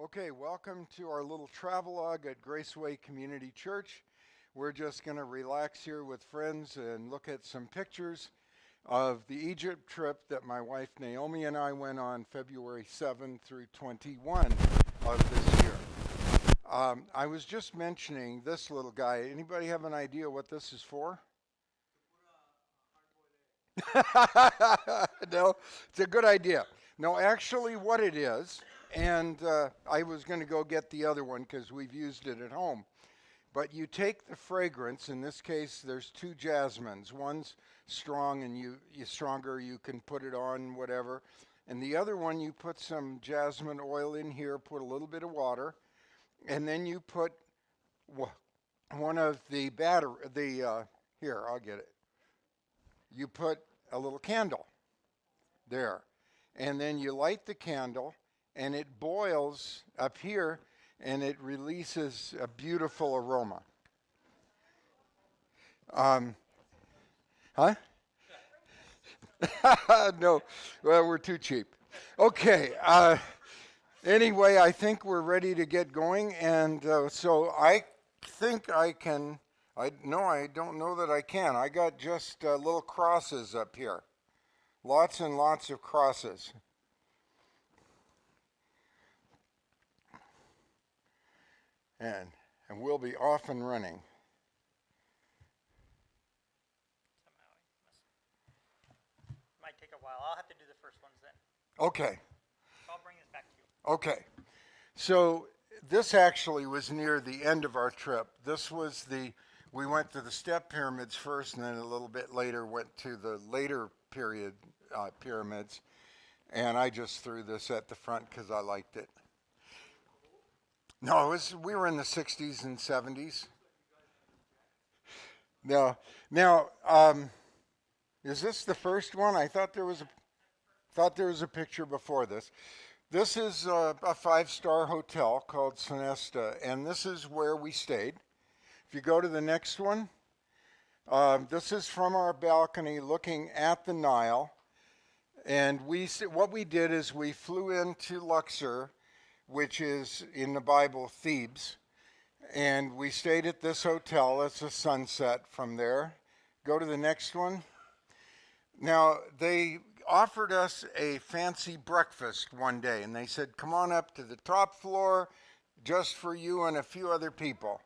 Okay, welcome to our little travelogue at Graceway Community Church. We're just going to relax here with friends and look at some pictures of the Egypt trip that my wife Naomi and I went on February 7 through 21 of this year. I was just mentioning this little guy. Anybody have an idea what this is for? No, it's a good idea. No, actually, what it is, and I was going to go get the other one because we've used it at home. But you take the fragrance. In this case, there's two jasmines. One's strong, and you stronger. You can put it on whatever. And the other one, you put some jasmine oil in here. Put a little bit of water, and then you put one of the here. I'll get it. You put a little candle there, and then you light the candle, and it boils up here, and it releases a beautiful aroma. Huh? No, well, we're too cheap. Okay. Anyway, I think we're ready to get going, and so I think I can. I don't know that I can. I got just little crosses up here. Lots and lots of crosses. And we'll be off and running. Might take a while. I'll have to do the first ones then. Okay. So I'll bring this back to you. Okay. So this actually was near the end of our trip. We went to the step pyramids first, and then a little bit later went to the later period pyramids. And I just threw this at the front because I liked it. No, we were in the 60s and 70s. Now, is this the first one? I thought there was a picture before this. This is a 5-star hotel called Sonesta, and this is where we stayed. If you go to the next one, this is from our balcony looking at the Nile. And what we did is we flew into Luxor, which is in the Bible Thebes, and we stayed at this hotel. It's a sunset from there. Go to the next one. Now, they offered us a fancy breakfast one day, and they said, come on up to the top floor just for you and a few other people.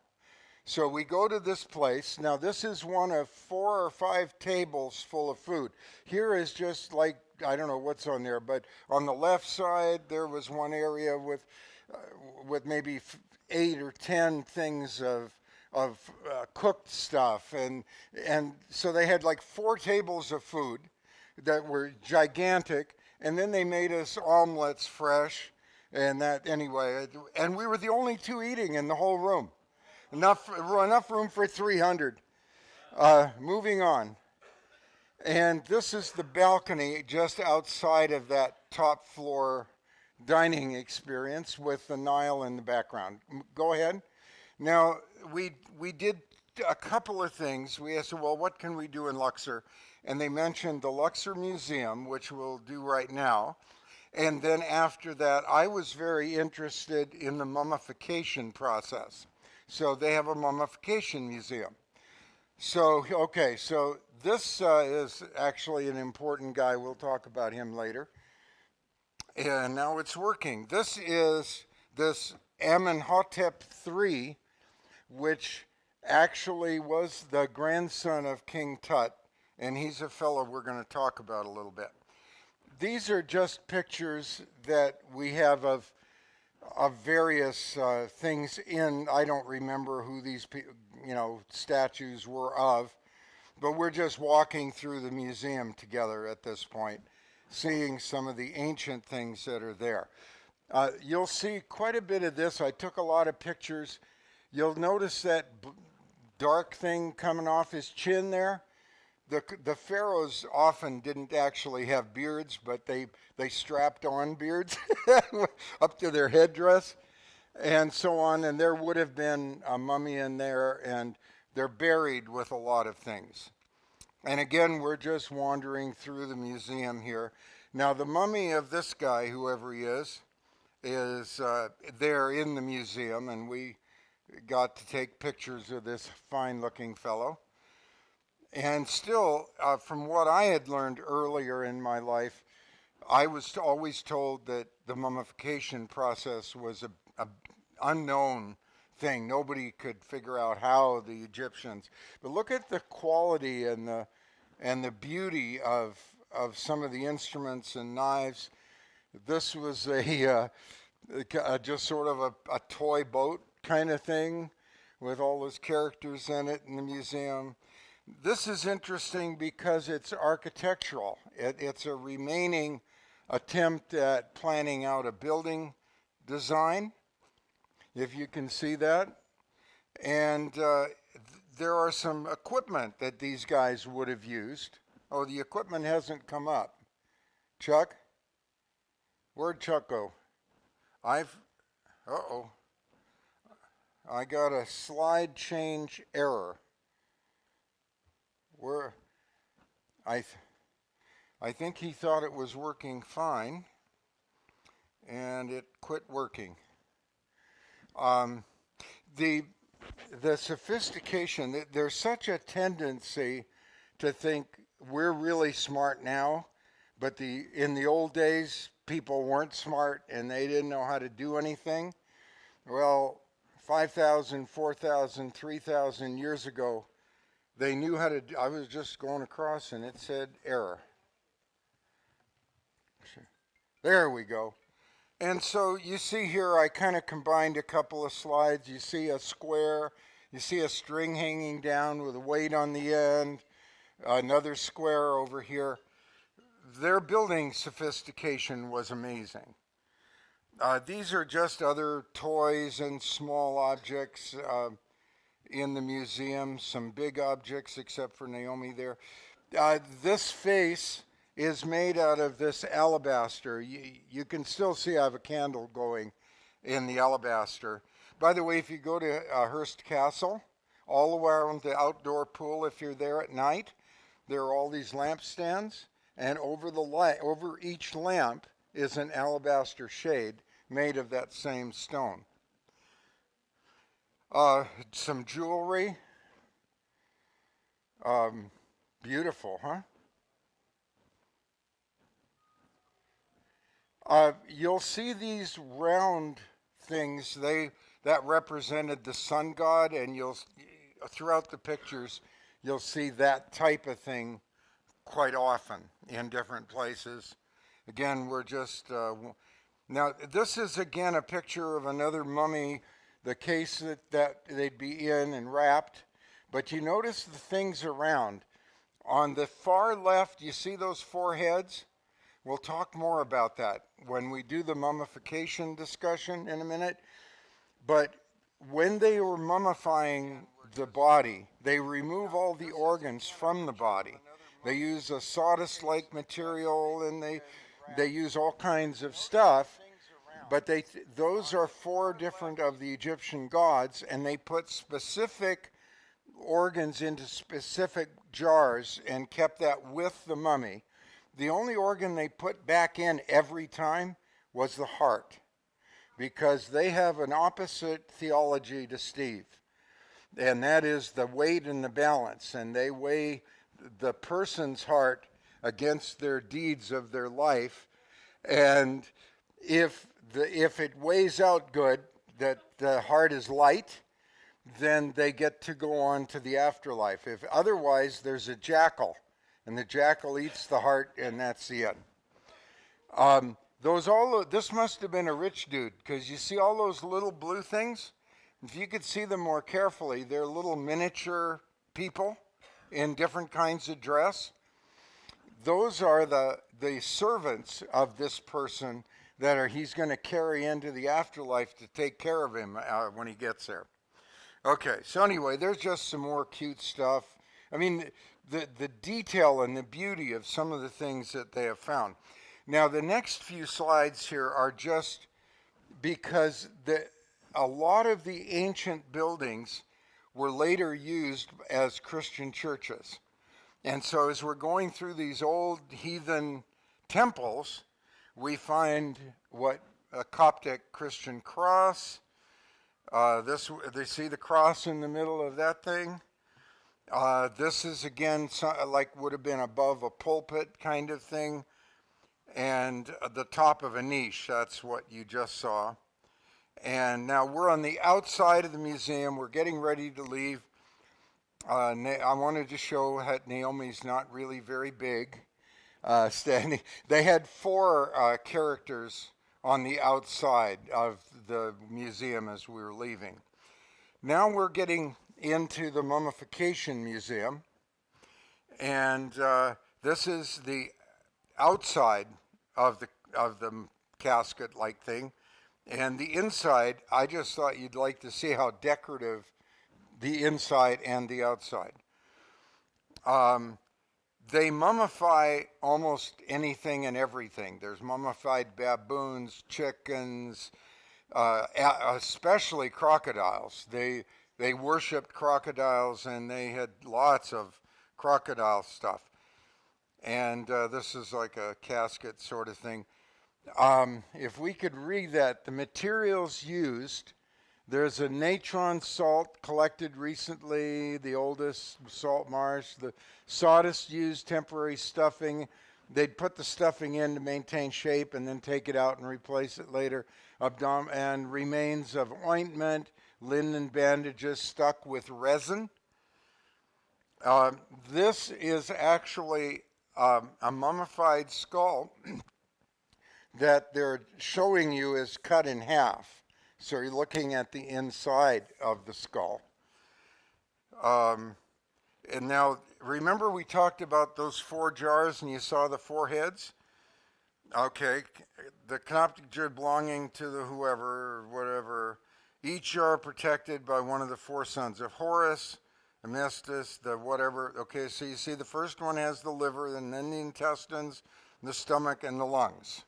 So we go to this place. Now, this is one of 4 or 5 tables full of food. Here is just like, I don't know what's on there, but on the left side, there was one area with maybe 8 or 10 things of cooked stuff. And so they had like 4 tables of food that were gigantic. And then they made us omelets fresh. And and we were the only 2 eating in the whole room. Enough room for 300. Moving on. And this is the balcony just outside of that top floor dining experience with the Nile in the background. Go ahead. Now, we did a couple of things. We asked, well, what can we do in Luxor? And they mentioned the Luxor Museum, which we'll do right now. And then after that, I was very interested in the mummification process. So they have a mummification museum. So this is actually an important guy. We'll talk about him later. And now it's working. This is this Amenhotep III, which actually was the grandson of King Tut, and he's a fellow we're going to talk about a little bit. These are just pictures that we have of various things in. I don't remember who these statues were of, but we're just walking through the museum together at this point, seeing some of the ancient things that are there. You'll see quite a bit of this. I took a lot of pictures. You'll notice that dark thing coming off his chin there. The pharaohs often didn't actually have beards, but they strapped on beards up to their headdress and so on. And there would have been a mummy in there, and they're buried with a lot of things. And again, we're just wandering through the museum here. Now, the mummy of this guy, whoever he is, is there in the museum, and we got to take pictures of this fine-looking fellow. And still, from what I had learned earlier in my life, I was always told that the mummification process was a unknown thing. Nobody could figure out how the Egyptians. But look at the quality and the beauty of some of the instruments and knives. This was just sort of a toy boat kind of thing with all those characters in it in the museum. This is interesting because it's architectural. It's a remaining attempt at planning out a building design, if you can see that. And there are some equipment that these guys would have used. Oh, the equipment hasn't come up. Chuck? Where'd Chuck go? Uh-oh. I got a slide change error. I think he thought it was working fine, and it quit working. The sophistication, there's such a tendency to think we're really smart now, but in the old days, people weren't smart and they didn't know how to do anything. Well, 5,000, 4,000, 3,000 years ago, they knew how to I was just going across and it said error. There we go. And so you see here, I kind of combined a couple of slides. You see a square, you see a string hanging down with a weight on the end, another square over here. Their building sophistication was amazing. These are just other toys and small objects in the museum, some big objects except for Naomi there. This face is made out of this alabaster. You can still see I have a candle going in the alabaster. By the way, if you go to Hearst Castle, all around the outdoor pool, if you're there at night, there are all these lampstands, and over each lamp is an alabaster shade made of that same stone. Some jewelry. Beautiful, huh? You'll see these round things. That represented the sun god, and throughout the pictures, you'll see that type of thing quite often in different places. Again, we're just now. This is again a picture of another mummy, the case that they'd be in and wrapped. But you notice the things around. On the far left, you see those four heads? We'll talk more about that when we do the mummification discussion in a minute. But when they were mummifying the body, they remove all the organs from the body. They use a sawdust-like material, and they use all kinds of stuff. But those are four different of the Egyptian gods, and they put specific organs into specific jars and kept that with the mummy. The only organ they put back in every time was the heart, because they have an opposite theology to Steve, and that is the weight and the balance, and they weigh the person's heart against their deeds of their life, and if it weighs out good, that the heart is light, then they get to go on to the afterlife. If otherwise, there's a jackal, and the jackal eats the heart, and that's the end. This must have been a rich dude, because you see all those little blue things? If you could see them more carefully, they're little miniature people in different kinds of dress. Those are the servants of this person that he's going to carry into the afterlife to take care of him when he gets there. Okay, so anyway, there's just some more cute stuff. I mean, the detail and the beauty of some of the things that they have found. Now, the next few slides here are just because a lot of the ancient buildings were later used as Christian churches. And so as we're going through these old heathen temples, we find what a Coptic Christian cross. They see the cross in the middle of that thing. This is again like would have been above a pulpit kind of thing, and the top of a niche. That's what you just saw. And now we're on the outside of the museum. We're getting ready to leave. I wanted to show that Naomi's not really very big. Standing, they had 4 characters on the outside of the museum as we were leaving. Now we're getting into the Mummification Museum, and this is the outside of the casket-like thing, and the inside. I just thought you'd like to see how decorative the inside and the outside. They mummify almost anything and everything. There's mummified baboons, chickens, especially crocodiles. They worshipped crocodiles, and they had lots of crocodile stuff. And this is like a casket sort of thing. If we could read that, the materials used, there's a natron salt collected recently, the oldest salt marsh. The sawdust used, temporary stuffing. They'd put the stuffing in to maintain shape and then take it out and replace it later. And remains of ointment, linen bandages stuck with resin. This is actually a mummified skull that they're showing you is cut in half. So you're looking at the inside of the skull. And now, remember we talked about those 4 jars and you saw the 4 heads? Okay, the Coptic Jew belonging to the whoever, or whatever, each jar protected by one of the 4 sons of Horus, Amestus, the whatever. Okay, so you see the first one has the liver, and then the intestines, the stomach, and the lungs.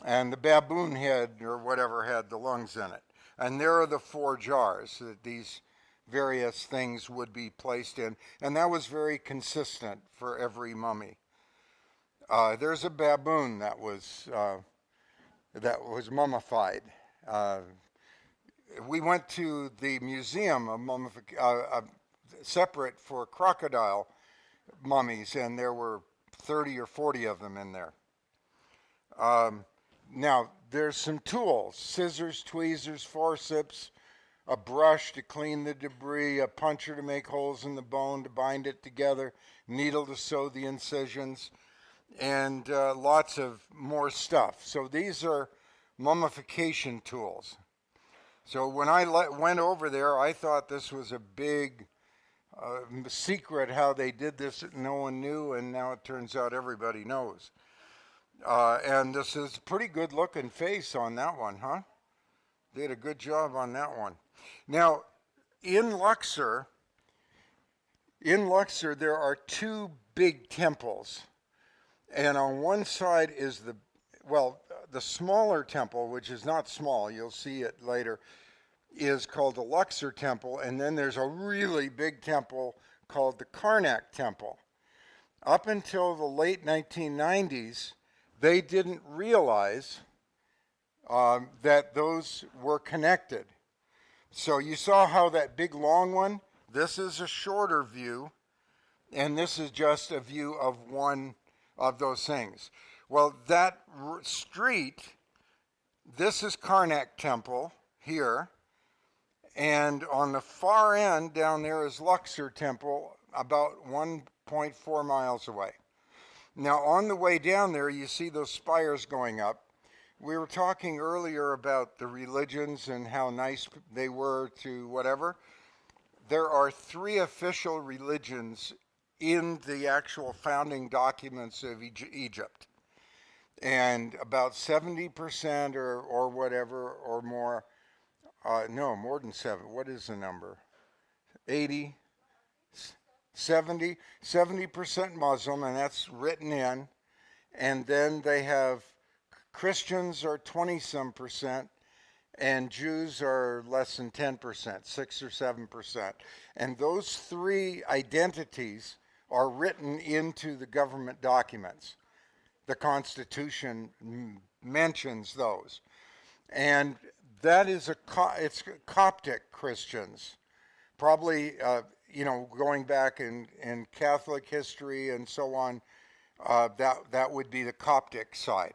And the baboon head, or whatever, had the lungs in it. And there are the 4 jars that these various things would be placed in. And that was very consistent for every mummy. There's a baboon that was mummified. We went to the museum of separate for crocodile mummies, and there were 30 or 40 of them in there. Now, there's some tools: scissors, tweezers, forceps, a brush to clean the debris, a puncher to make holes in the bone to bind it together, needle to sew the incisions, and lots of more stuff. So these are mummification tools. So when I went over there, I thought this was a big secret how they did this that no one knew, and now it turns out everybody knows. And this is a pretty good looking face on that one, huh? Did a good job on that one. Now, in Luxor, there are 2 big temples. And on one side is the smaller temple, which is not small, you'll see it later, is called the Luxor Temple. And then there's a really big temple called the Karnak Temple. Up until the late 1990s, they didn't realize that those were connected. So you saw how that big long one, this is a shorter view, and this is just a view of one of those things. Well, that street, this is Karnak Temple here, and on the far end down there is Luxor Temple, about 1.4 miles away. Now, on the way down there, you see those spires going up. We were talking earlier about the religions and how nice they were to whatever. There are 3 official religions in the actual founding documents of Egypt. And about 70% or whatever or more, no, more than 7. What is the number? 80? 70% Muslim, and that's written in. And then they have Christians are 20-some%, and Jews are less than 10%, 6 or 7%. And those 3 identities are written into the government documents. The Constitution mentions those. And that is it's Coptic Christians, probably, going back in Catholic history and so on, that would be the Coptic side,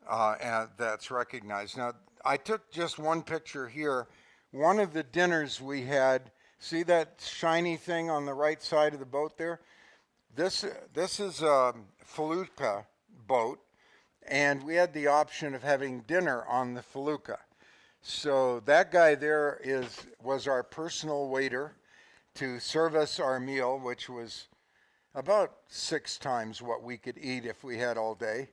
and that's recognized. Now, I took just one picture here. One of the dinners we had, see that shiny thing on the right side of the boat there? This is a felucca boat, and we had the option of having dinner on the felucca. So that guy there was our personal waiter to serve us our meal, which was about 6 times what we could eat if we had all day.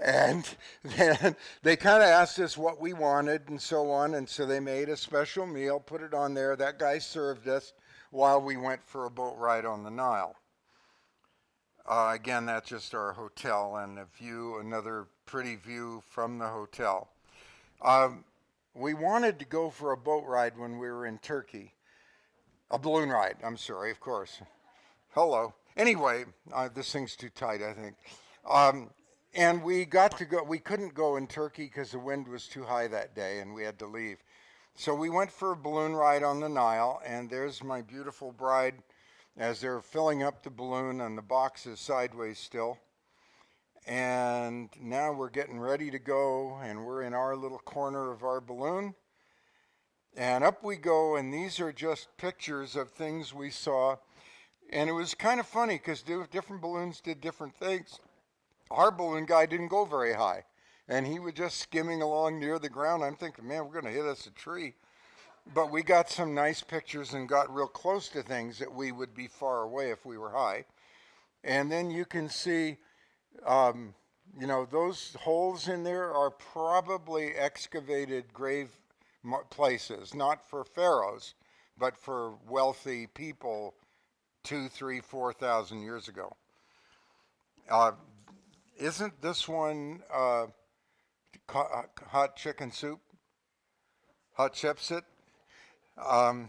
And then they kind of asked us what we wanted and so on, and so they made a special meal, put it on there. That guy served us while we went for a boat ride on the Nile. Again, that's just our hotel and a view, another pretty view from the hotel. We wanted to go for a boat ride when we were in Turkey. A balloon ride, I'm sorry, of course. Hello. Anyway, this thing's too tight, I think. And we got to go, we couldn't go in Turkey because the wind was too high that day and we had to leave. So we went for a balloon ride on the Nile, and there's my beautiful bride as they're filling up the balloon, and the box is sideways still. And now we're getting ready to go, and we're in our little corner of our balloon. And up we go, and these are just pictures of things we saw. And it was kind of funny because different balloons did different things. Our balloon guy didn't go very high, and he was just skimming along near the ground. I'm thinking, man, we're going to hit us a tree. But we got some nice pictures and got real close to things that we would be far away if we were high. And then you can see, those holes in there are probably excavated grave places, not for pharaohs, but for wealthy people 2, 3, 4,000 years ago. Isn't this one hot chicken soup? Hot chipsit? And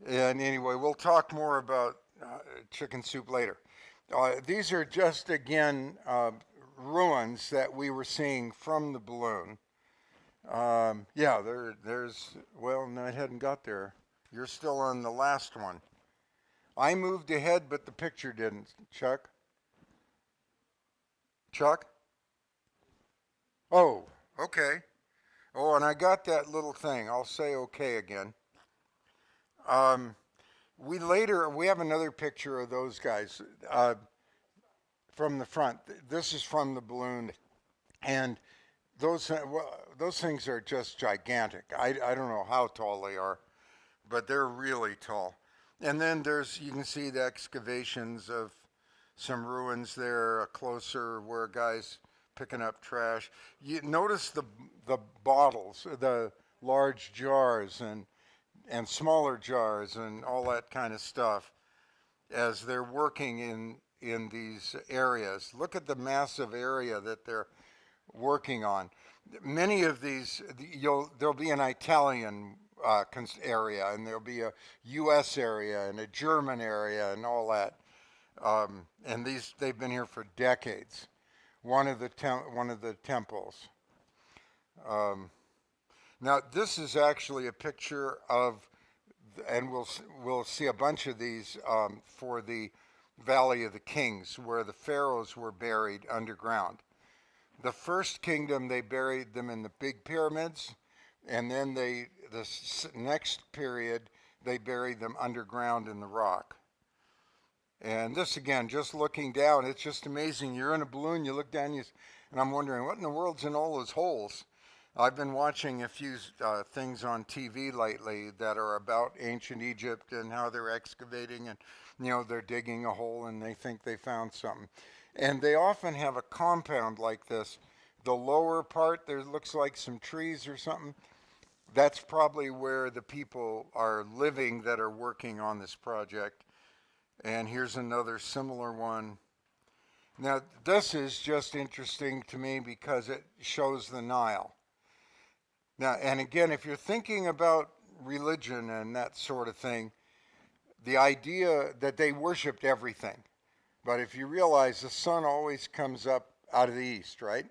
anyway, we'll talk more about chicken soup later. These are just, again, ruins that we were seeing from the balloon. Well, no, I hadn't got there. You're still on the last one. I moved ahead, but the picture didn't. Chuck? Chuck? Oh, okay. Oh, and I got that little thing. I'll say okay again. We have another picture of those guys from the front. This is from the balloon, and those things are just gigantic. I don't know how tall they are, but they're really tall. And then you can see the excavations of some ruins there, closer where guys picking up trash. You notice the bottles, the large jars and smaller jars and all that kind of stuff as they're working in these areas. Look at the massive area that they're working on. Many of these, there'll be an Italian area, and there'll be a U.S. area and a German area and all that. And they've been here for decades. One of the temples. Now this is actually a picture of, and we'll see a bunch of these for the Valley of the Kings, where the pharaohs were buried underground. The first kingdom, they buried them in the big pyramids, and then the next period, they buried them underground in the rock. And this, again, just looking down, it's just amazing. You're in a balloon, you look down, and I'm wondering, what in the world's in all those holes? I've been watching a few things on TV lately that are about ancient Egypt and how they're excavating, and they're digging a hole and they think they found something. And they often have a compound like this. The lower part, there looks like some trees or something. That's probably where the people are living that are working on this project. And here's another similar one. Now, this is just interesting to me because it shows the Nile. Now, and again, if you're thinking about religion and that sort of thing, the idea that they worshiped everything. But if you realize the sun always comes up out of the east, right?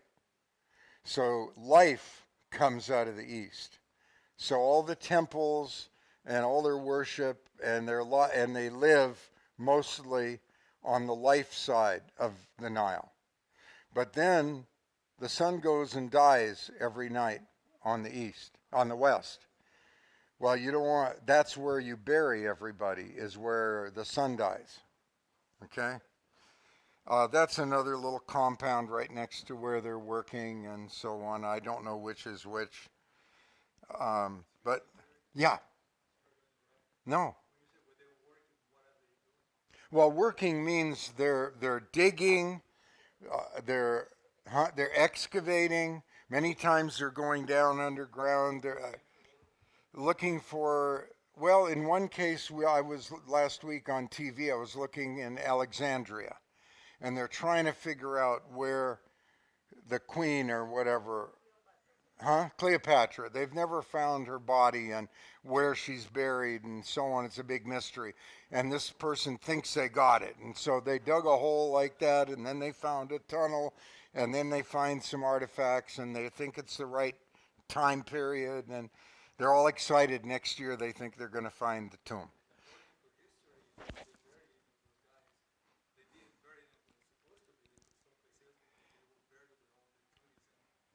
So life comes out of the east. So all the temples and all their worship and and they live mostly on the life side of the Nile. But then the sun goes and dies every night on the west. Well, you don't want, that's where you bury everybody, is where the sun dies. Okay? That's another little compound right next to where they're working and so on. I don't know which is which. But yeah. No. Well, working means they're digging, they're excavating. Many times they're going down underground. They're looking for. Well, in one case, I was last week on TV. I was looking in Alexandria, and they're trying to figure out where the queen or whatever. Cleopatra. They've never found her body and where she's buried and so on. It's a big mystery. And this person thinks they got it. And so they dug a hole like that, and then they found a tunnel, and then they find some artifacts, and they think it's the right time period, and they're all excited. Next year they think they're going to find the tomb.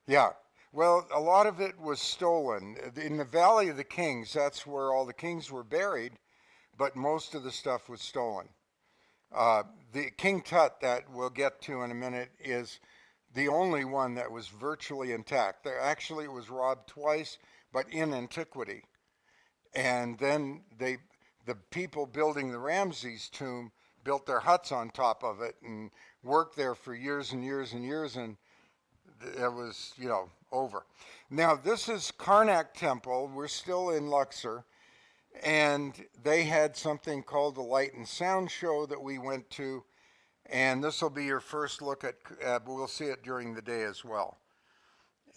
Yeah. Well, a lot of it was stolen. In the Valley of the Kings, that's where all the kings were buried, but most of the stuff was stolen. The King Tut that we'll get to in a minute is the only one that was virtually intact. Actually, it was robbed twice, but in antiquity. And then the people building the Ramses tomb built their huts on top of it and worked there for years and years and years, and it was, over. Now, this is Karnak Temple. We're still in Luxor. And they had something called the Light and Sound Show that we went to. And this will be your first look at, but we'll see it during the day as well.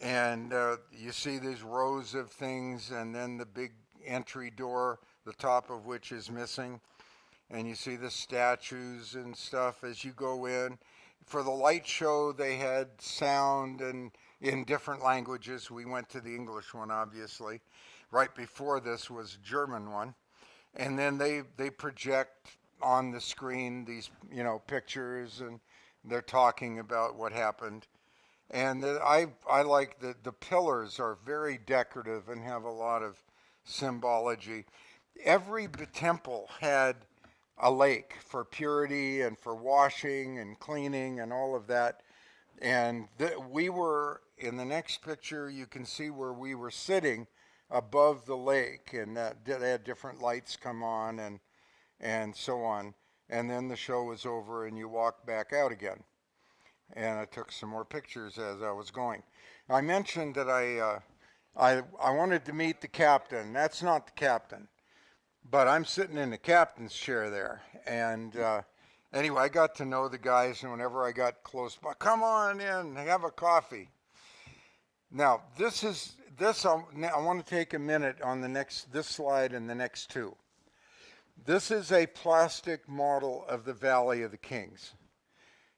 And you see these rows of things, and then the big entry door, the top of which is missing. And you see the statues and stuff as you go in. For the light show, they had sound and in different languages. We went to the English one, obviously. Right before this was a German one. And then they project on the screen these, pictures, and they're talking about what happened. And I like the pillars are very decorative and have a lot of symbology. Every temple had a lake for purity and for washing and cleaning and all of that. And we were, in the next picture, you can see where we were sitting above the lake, and they had different lights come on and so on. And then the show was over and you walked back out again. And I took some more pictures as I was going. I mentioned that I wanted to meet the captain. That's not the captain, but I'm sitting in the captain's chair there. And anyway, I got to know the guys, and whenever I got close by, come on in, have a coffee. Now, I want to take a minute on this slide and the next two. This is a plastic model of the Valley of the Kings.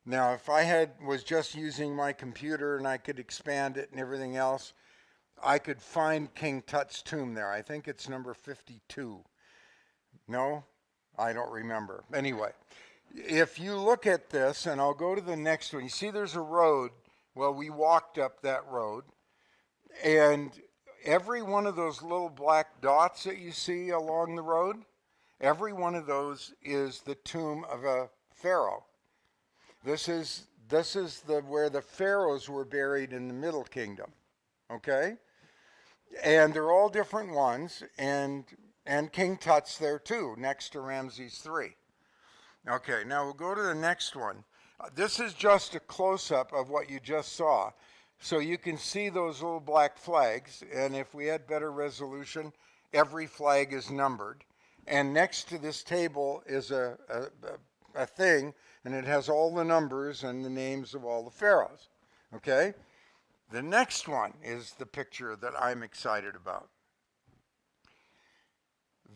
Now, if I was just using my computer and I could expand it and everything else, I could find King Tut's tomb there. I think it's number 52. No? I don't remember. Anyway, if you look at this, and I'll go to the next one, you see there's a road. Well, we walked up that road, and every one of those little black dots that you see along the road, every one of those is the tomb of a pharaoh. This is where the pharaohs were buried in the Middle Kingdom, okay? And they're all different ones, and King Tut's there too, next to Ramses III. Okay, now we'll go to the next one. This is just a close-up of what you just saw. So you can see those little black flags, and if we had better resolution, every flag is numbered. And next to this table is a thing, and it has all the numbers and the names of all the pharaohs. Okay? The next one is the picture that I'm excited about.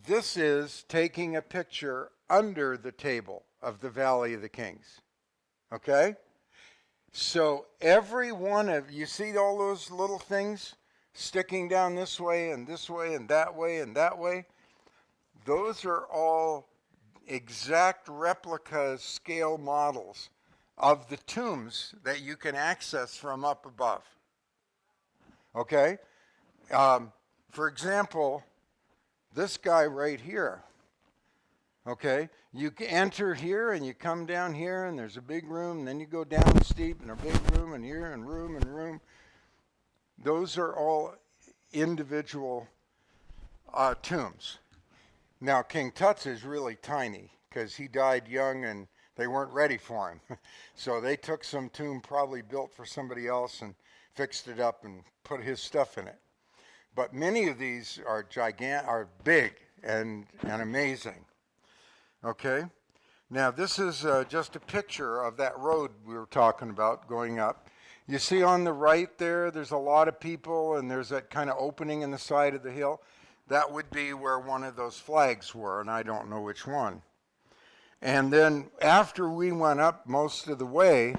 This is taking a picture under the table of the Valley of the Kings. Okay? So every one of, you see all those little things? sticking down this way and this way and that way and that way, those are all exact replica scale models of the tombs that you can access from up above. Okay? For example, this guy right here. Okay? You enter here and you come down here and there's a big room, and then you go down steep and a big room and here and room and room. Those are all individual tombs. Now, King Tut's is really tiny because he died young and they weren't ready for him. So they took some tomb probably built for somebody else and fixed it up and put his stuff in it. But many of these are big and amazing. Okay? Now, this is just a picture of that road we were talking about going up. You see on the right there, there's a lot of people, and there's that kind of opening in the side of the hill. That would be where one of those flags were, and I don't know which one. And then after we went up most of the way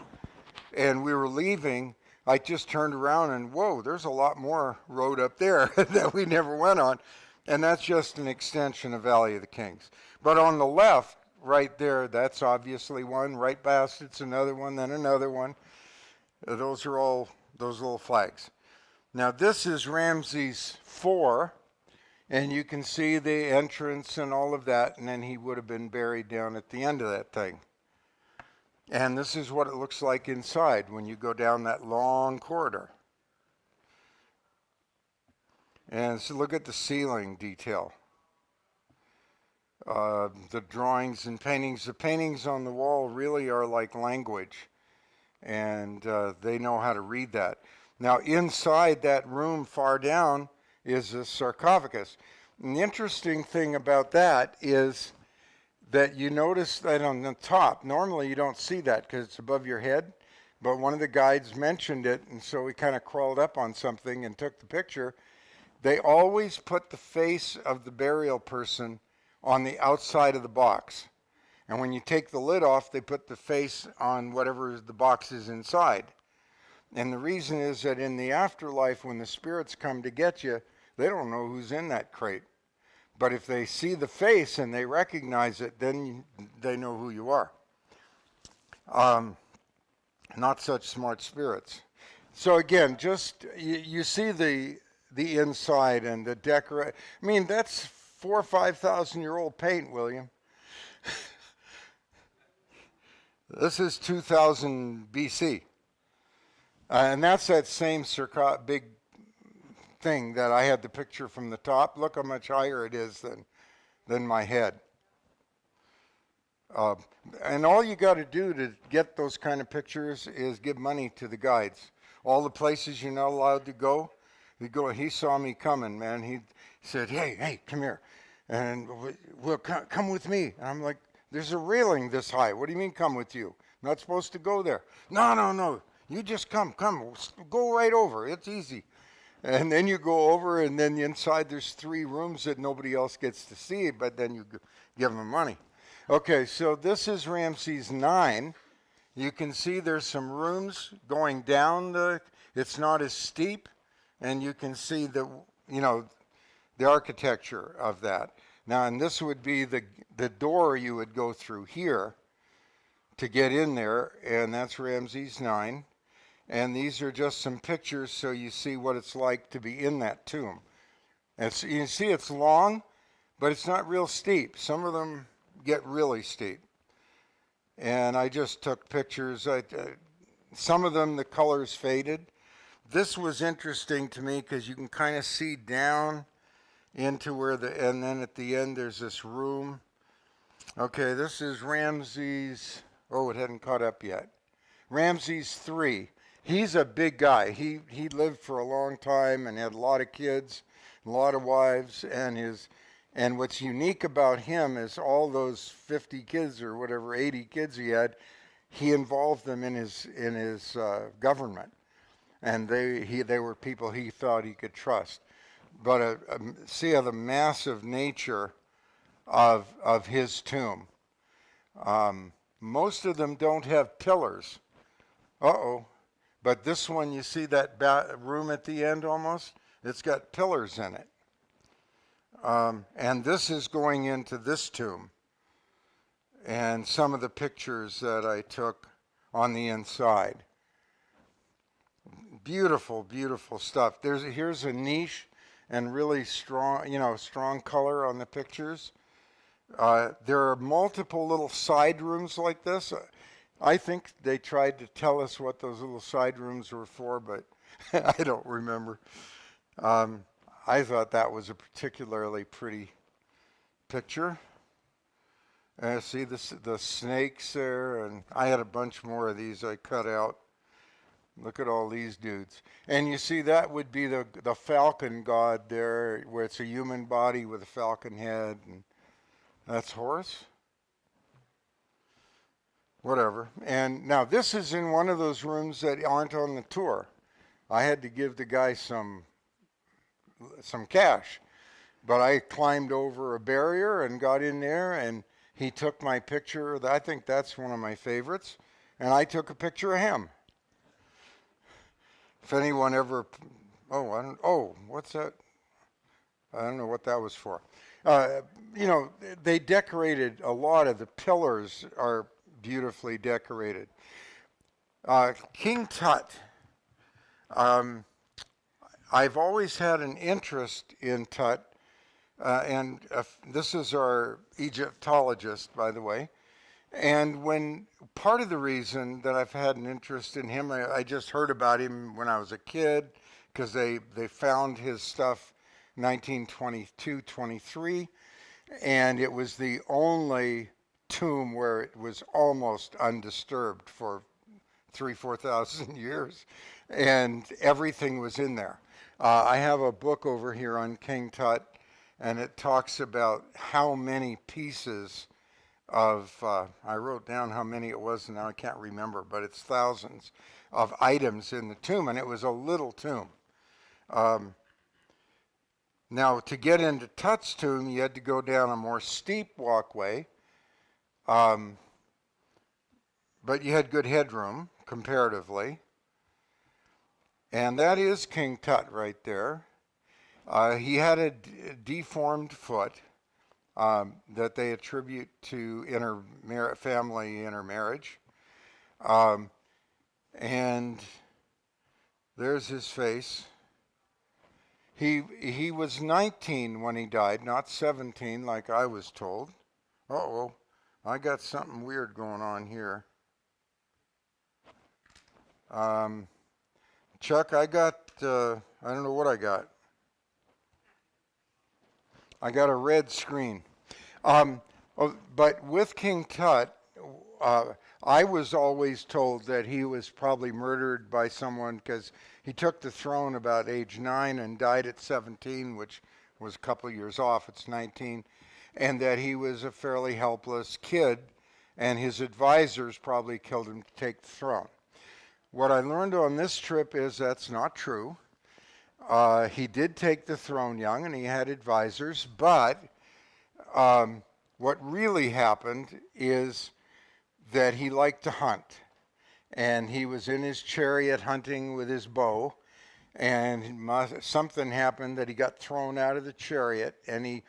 and we were leaving, I just turned around and, whoa, there's a lot more road up there that we never went on. And that's just an extension of Valley of the Kings. But on the left, right there, that's obviously one. Right past it's another one, then another one. Those are all those little flags. Now this is Ramses IV, and you can see the entrance and all of that, and then he would have been buried down at the end of that thing. And this is what it looks like inside when you go down that long corridor. And so look at the ceiling detail. The drawings and paintings. The paintings on the wall really are like language, and they know how to read that. Now inside that room far down is a sarcophagus. And the interesting thing about that is that you notice that on the top, normally you don't see that because it's above your head, but one of the guides mentioned it, and so we kind of crawled up on something and took the picture. They always put the face of the burial person on the outside of the box. And when you take the lid off, they put the face on whatever the box is inside. And the reason is that in the afterlife, when the spirits come to get you, they don't know who's in that crate. But if they see the face and they recognize it, then they know who you are. Not such smart spirits. So again, just you see the inside and the decorate. I mean, that's 4,000 or 5,000 year old paint, William. This is 2000 BC. And that's that same big thing that I had the picture from the top. Look how much higher it is than my head. And all you got to do to get those kind of pictures is give money to the guides. All the places you're not allowed to go, you go. He saw me coming, man. He said, hey, come here. And well, come with me. And I'm like, there's a railing this high. What do you mean come with you? I'm not supposed to go there. No. You just come. Go right over. It's easy. And then you go over, and then inside there's 3 rooms that nobody else gets to see, but then you give them money. Okay, so this is Ramses IX. You can see there's some rooms going down it's not as steep, and you can see the architecture of that. Now, and this would be the door you would go through here to get in there, and that's Ramses IX. And these are just some pictures so you see what it's like to be in that tomb. And so you see it's long, but it's not real steep. Some of them get really steep. And I just took pictures. Some of them, the colors faded. This was interesting to me because you can kind of see down into and then at the end there's this room. Okay, this is Ramses, it hadn't caught up yet. Ramses III. He's a big guy. He lived for a long time and had a lot of kids, a lot of wives, and what's unique about him is all those 50 kids or whatever 80 kids he had, he involved them in his government, and they were people he thought he could trust. But see the massive nature of his tomb. Most of them don't have pillars. But this one, you see that room at the end almost? It's got pillars in it. And this is going into this tomb. And some of the pictures that I took on the inside. Beautiful, beautiful stuff. Here's a niche and really strong, strong color on the pictures. There are multiple little side rooms like this. I think they tried to tell us what those little side rooms were for, but I don't remember. I thought that was a particularly pretty picture. See the snakes there, and I had a bunch more of these I cut out. Look at all these dudes. And you see that would be the falcon god there, where it's a human body with a falcon head, and that's Horus. Whatever. And now this is in one of those rooms that aren't on the tour. I had to give the guy some cash, but I climbed over a barrier and got in there, and he took my picture. I think that's one of my favorites, and I took a picture of him. If anyone ever, what's that? I don't know what that was for. They decorated a lot of the pillars are beautifully decorated. King Tut. I've always had an interest in Tut, and this is our Egyptologist, by the way. And part of the reason that I've had an interest in him, I just heard about him when I was a kid, because they found his stuff 1922, 23, and it was the only tomb where it was almost undisturbed for 4,000 years, and everything was in there. I have a book over here on King Tut, and it talks about how many pieces of, I wrote down how many it was, and now I can't remember, but it's thousands of items in the tomb, and it was a little tomb. Now, to get into Tut's tomb, you had to go down a more steep walkway, but you had good headroom, comparatively. And that is King Tut right there. He had a deformed foot that they attribute to family intermarriage. And there's his face. He was 19 when he died, not 17 like I was told. Uh-oh, I got something weird going on here. Chuck, I got, I don't know what I got. I got a red screen. But with King Tut, I was always told that he was probably murdered by someone because he took the throne about age 9 and died at 17, which was a couple of years off. It's 19. And that he was a fairly helpless kid, and his advisors probably killed him to take the throne. What I learned on this trip is that's not true. He did take the throne young, and he had advisors, but what really happened is that he liked to hunt, and he was in his chariot hunting with his bow, and something happened that he got thrown out of the chariot, and he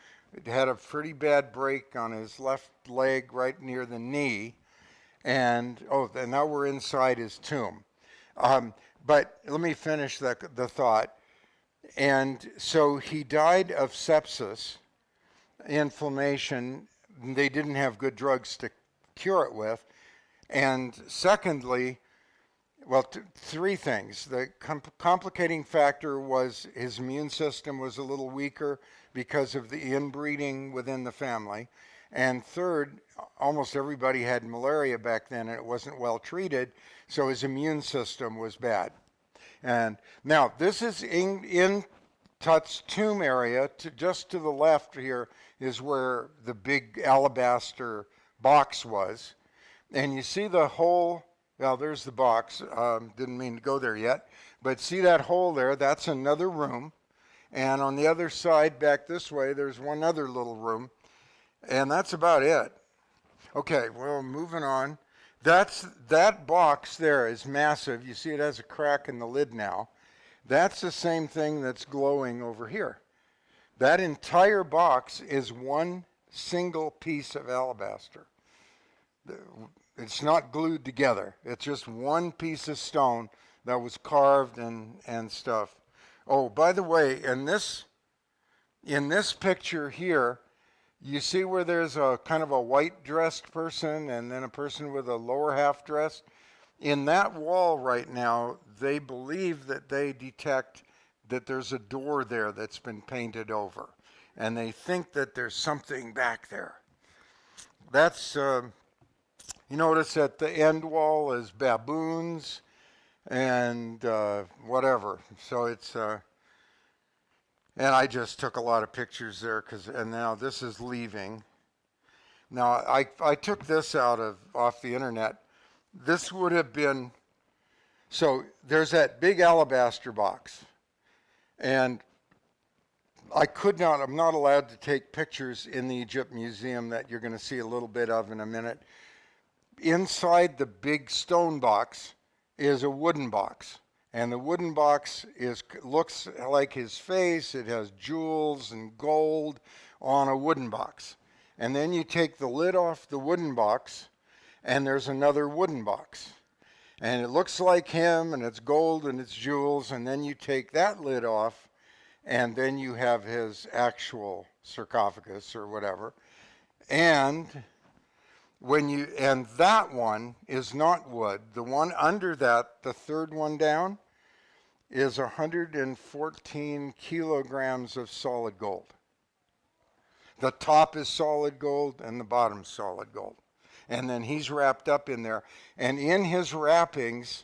had a pretty bad break on his left leg right near the knee, and now we're inside his tomb. But let me finish the thought. And so he died of sepsis, inflammation. They didn't have good drugs to cure it with. And secondly, three things. The complicating factor was his immune system was a little weaker because of the inbreeding within the family. And third, almost everybody had malaria back then, and it wasn't well treated, so his immune system was bad. And now, this is in Tut's tomb area. Just to the left here is where the big alabaster box was. And you see the hole, well, there's the box. Didn't mean to go there yet. But see that hole there? That's another room. And on the other side, back this way, there's one other little room. And that's about it. Okay, well, moving on. That box there is massive. You see it has a crack in the lid now. That's the same thing that's glowing over here. That entire box is one single piece of alabaster. It's not glued together. It's just one piece of stone that was carved and stuff. Oh, by the way, in this picture here, you see where there's a kind of a white dressed person and then a person with a lower half dress? In that wall right now, they believe that they detect that there's a door there that's been painted over. And they think that there's something back there. That's, you notice at the end wall is baboons and whatever. So it's, and I just took a lot of pictures there and now this is leaving. Now I took this off the internet. This would have been, so there's that big alabaster box. And I'm not allowed to take pictures in the Egypt Museum that you're going to see a little bit of in a minute. Inside the big stone box is a wooden box. And the wooden box looks like his face. It has jewels and gold on a wooden box. And then you take the lid off the wooden box, and there's another wooden box. And it looks like him, and it's gold and it's jewels, and then you take that lid off, and then you have his actual sarcophagus or whatever. And that one is not wood. The one under that, the third one down, is 114 kilograms of solid gold. The top is solid gold and the bottom's solid gold. And then he's wrapped up in there. And in his wrappings,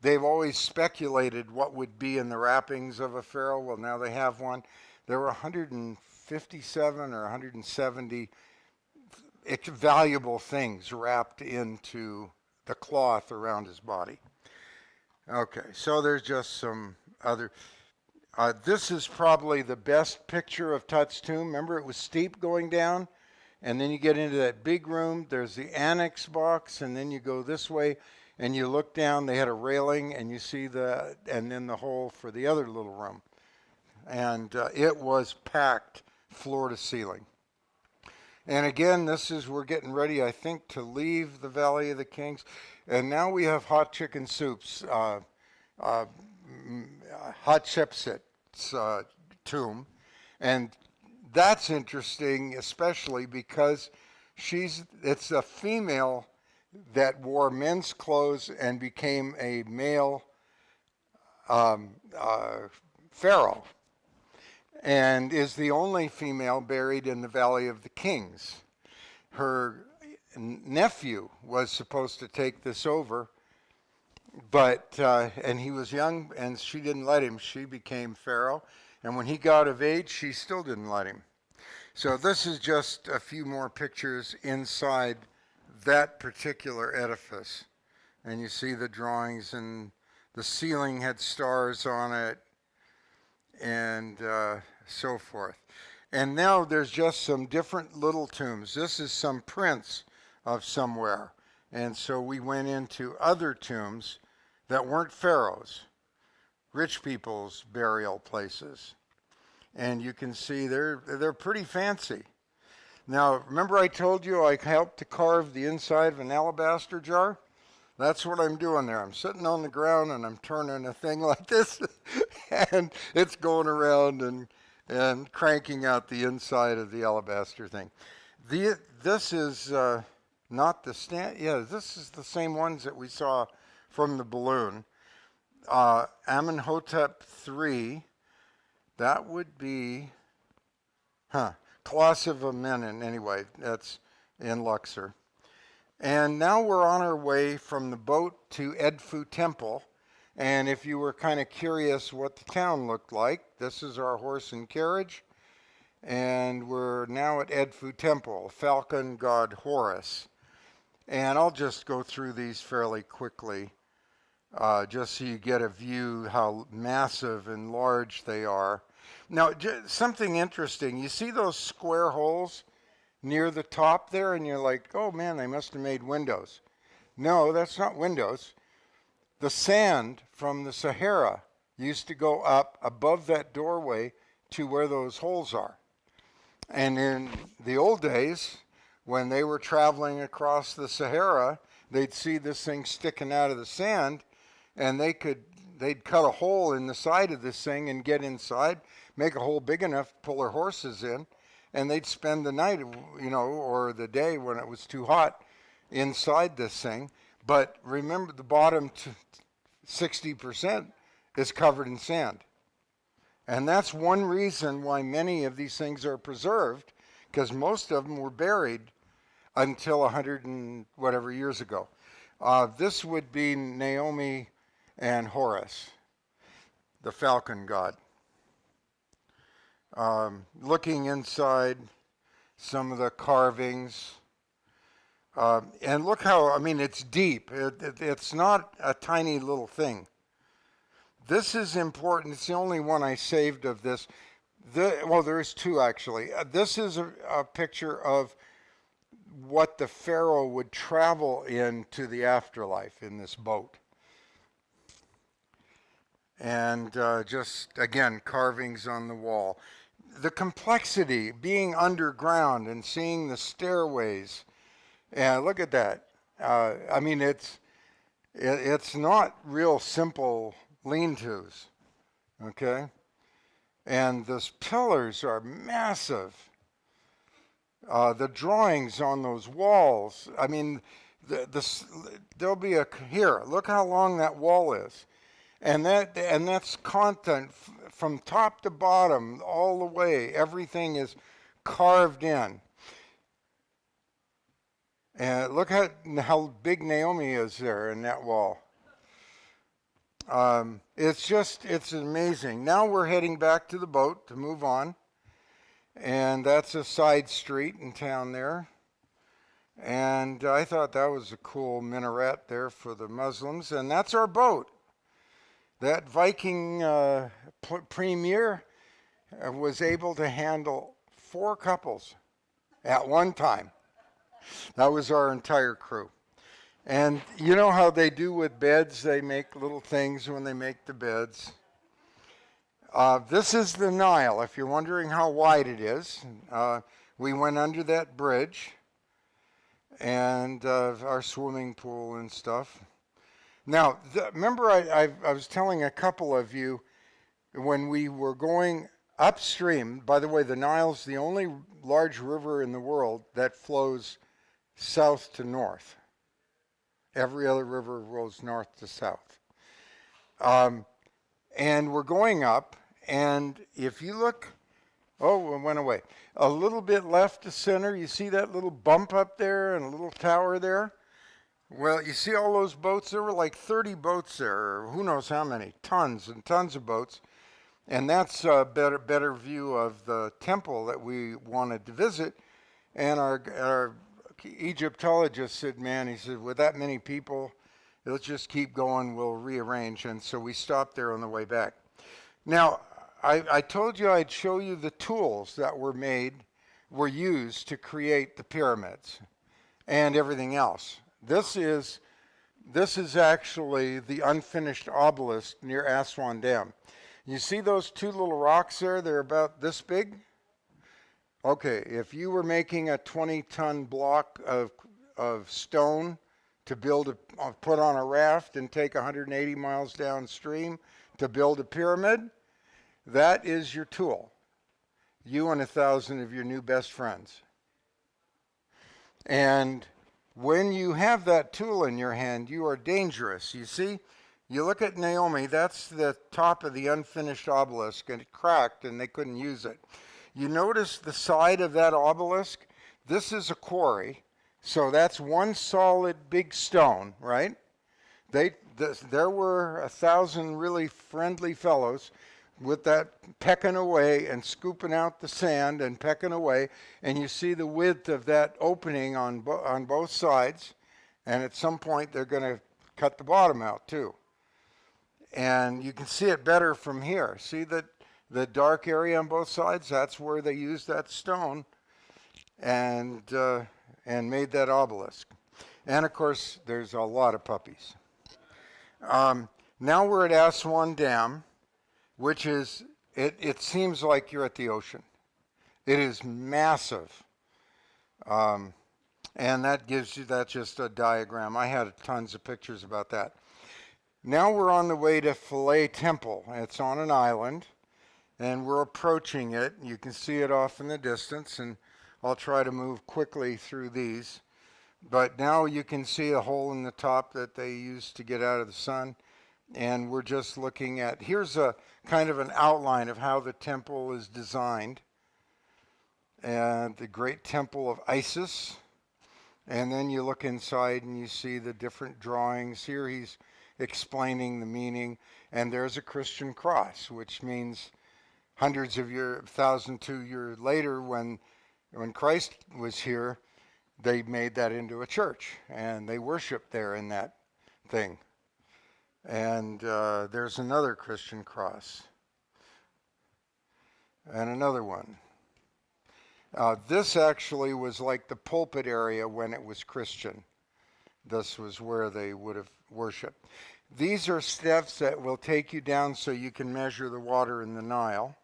they've always speculated what would be in the wrappings of a pharaoh. Well, now they have one. There were 157 or 170 valuable things wrapped into the cloth around his body. Okay, so there's just some other. This is probably the best picture of Tut's tomb. Remember, it was steep going down? And then you get into that big room, there's the annex box, and then you go this way, and you look down, they had a railing, and you see and then the hole for the other little room. And it was packed floor to ceiling. And again, we're getting ready, I think, to leave the Valley of the Kings. And now we have hot chicken soups, Hatshepsut's tomb. And that's interesting, especially because it's a female that wore men's clothes and became a male pharaoh, and is the only female buried in the Valley of the Kings. Her nephew was supposed to take this over, but and he was young, and she didn't let him. She became pharaoh. And when he got of age, she still didn't let him. So this is just a few more pictures inside that particular edifice. And you see the drawings, and the ceiling had stars on it, and so forth. And now there's just some different little tombs. This is some prints of somewhere. And so we went into other tombs that weren't pharaohs, rich people's burial places. And you can see they're pretty fancy. Now, remember I told you I helped to carve the inside of an alabaster jar? That's what I'm doing there. I'm sitting on the ground and I'm turning a thing like this and it's going around and cranking out the inside of the alabaster thing. This is not the stand. Yeah, this is the same ones that we saw from the balloon. Amenhotep III, that would be, Colossus of Amenan, anyway, that's in Luxor. And now we're on our way from the boat to Edfu Temple. And if you were kind of curious what the town looked like, this is our horse and carriage. And we're now at Edfu Temple, falcon god Horus. And I'll just go through these fairly quickly, just so you get a view how massive and large they are. Now, something interesting, you see those square holes near the top there, and you're like, oh man, they must have made windows. No, that's not windows. The sand from the Sahara used to go up above that doorway to where those holes are. And in the old days, when they were traveling across the Sahara, they'd see this thing sticking out of the sand, and they'd cut a hole in the side of this thing and get inside, make a hole big enough to pull their horses in, and they'd spend the night, or the day when it was too hot inside this thing. But remember, the bottom 60% is covered in sand. And that's one reason why many of these things are preserved, because most of them were buried until 100 and whatever years ago. This would be Naomi and Horus, the falcon god. Looking inside some of the carvings. And look how, it's deep. It's not a tiny little thing. This is important. It's the only one I saved of this. There's two actually. This is a picture of what the Pharaoh would travel into the afterlife in this boat. And just, again, carvings on the wall. The complexity, being underground and seeing the stairways. And look at that. It's not real simple lean-tos, okay? And those pillars are massive. The drawings on those walls, there'll be here, look how long that wall is. And that's content from top to bottom, all the way. Everything is carved in. And look at how big Naomi is there in that wall. It's amazing. Now we're heading back to the boat to move on. And that's a side street in town there. And I thought that was a cool minaret there for the Muslims. And that's our boat. That Viking premier was able to handle 4 couples at one time. That was our entire crew. And you know how they do with beds? They make little things when they make the beds. This is the Nile, if you're wondering how wide it is. We went under that bridge and our swimming pool and stuff. Now, remember I was telling a couple of you when we were going upstream, by the way, the Nile's the only large river in the world that flows south to north. Every other river flows north to south. And we're going up, and if you look, it went away. A little bit left to center, you see that little bump up there and a little tower there? Well, you see all those boats? There were like 30 boats there, or who knows how many, tons and tons of boats. And that's a better view of the temple that we wanted to visit. And our Egyptologist said, he said, with that many people, let's just keep going, we'll rearrange. And so we stopped there on the way back. Now, I told you I'd show you the tools that were used to create the pyramids and everything else. This is actually the unfinished obelisk near Aswan Dam. You see those 2 little rocks there? They're about this big. Okay, if you were making a 20-ton block of stone to put on a raft and take 180 miles downstream to build a pyramid, that is your tool. You and 1,000 of your new best friends. And when you have that tool in your hand, you are dangerous. You see, you look at Naomi, that's the top of the unfinished obelisk, and it cracked and they couldn't use it. You notice the side of that obelisk? This is a quarry, so that's one solid big stone, right? There were 1,000 really friendly fellows with that pecking away and scooping out the sand and pecking away, and you see the width of that opening on both sides, and at some point they're going to cut the bottom out too. And you can see it better from here. See that the dark area on both sides? That's where they used that stone and made that obelisk. And of course, there's a lot of puppies. Now we're at Aswan Dam. which is, it seems like you're at the ocean. It is massive. And that gives you, that's just a diagram. I had tons of pictures about that. Now we're on the way to Philae Temple. It's on an island, and we're approaching it. You can see it off in the distance, and I'll try to move quickly through these. But now you can see a hole in the top that they used to get out of the sun. And we're just looking at, here's a kind of an outline of how the temple is designed. And the great temple of Isis. And then you look inside and you see the different drawings. Here he's explaining the meaning. And there's a Christian cross, which means hundreds of years, 1,002 years later, when Christ was here, they made that into a church. And they worshiped there in that thing. And there's another Christian cross. And another one. This actually was like the pulpit area when it was Christian. This was where they would have worshiped. These are steps that will take you down so you can measure the water in the Nile.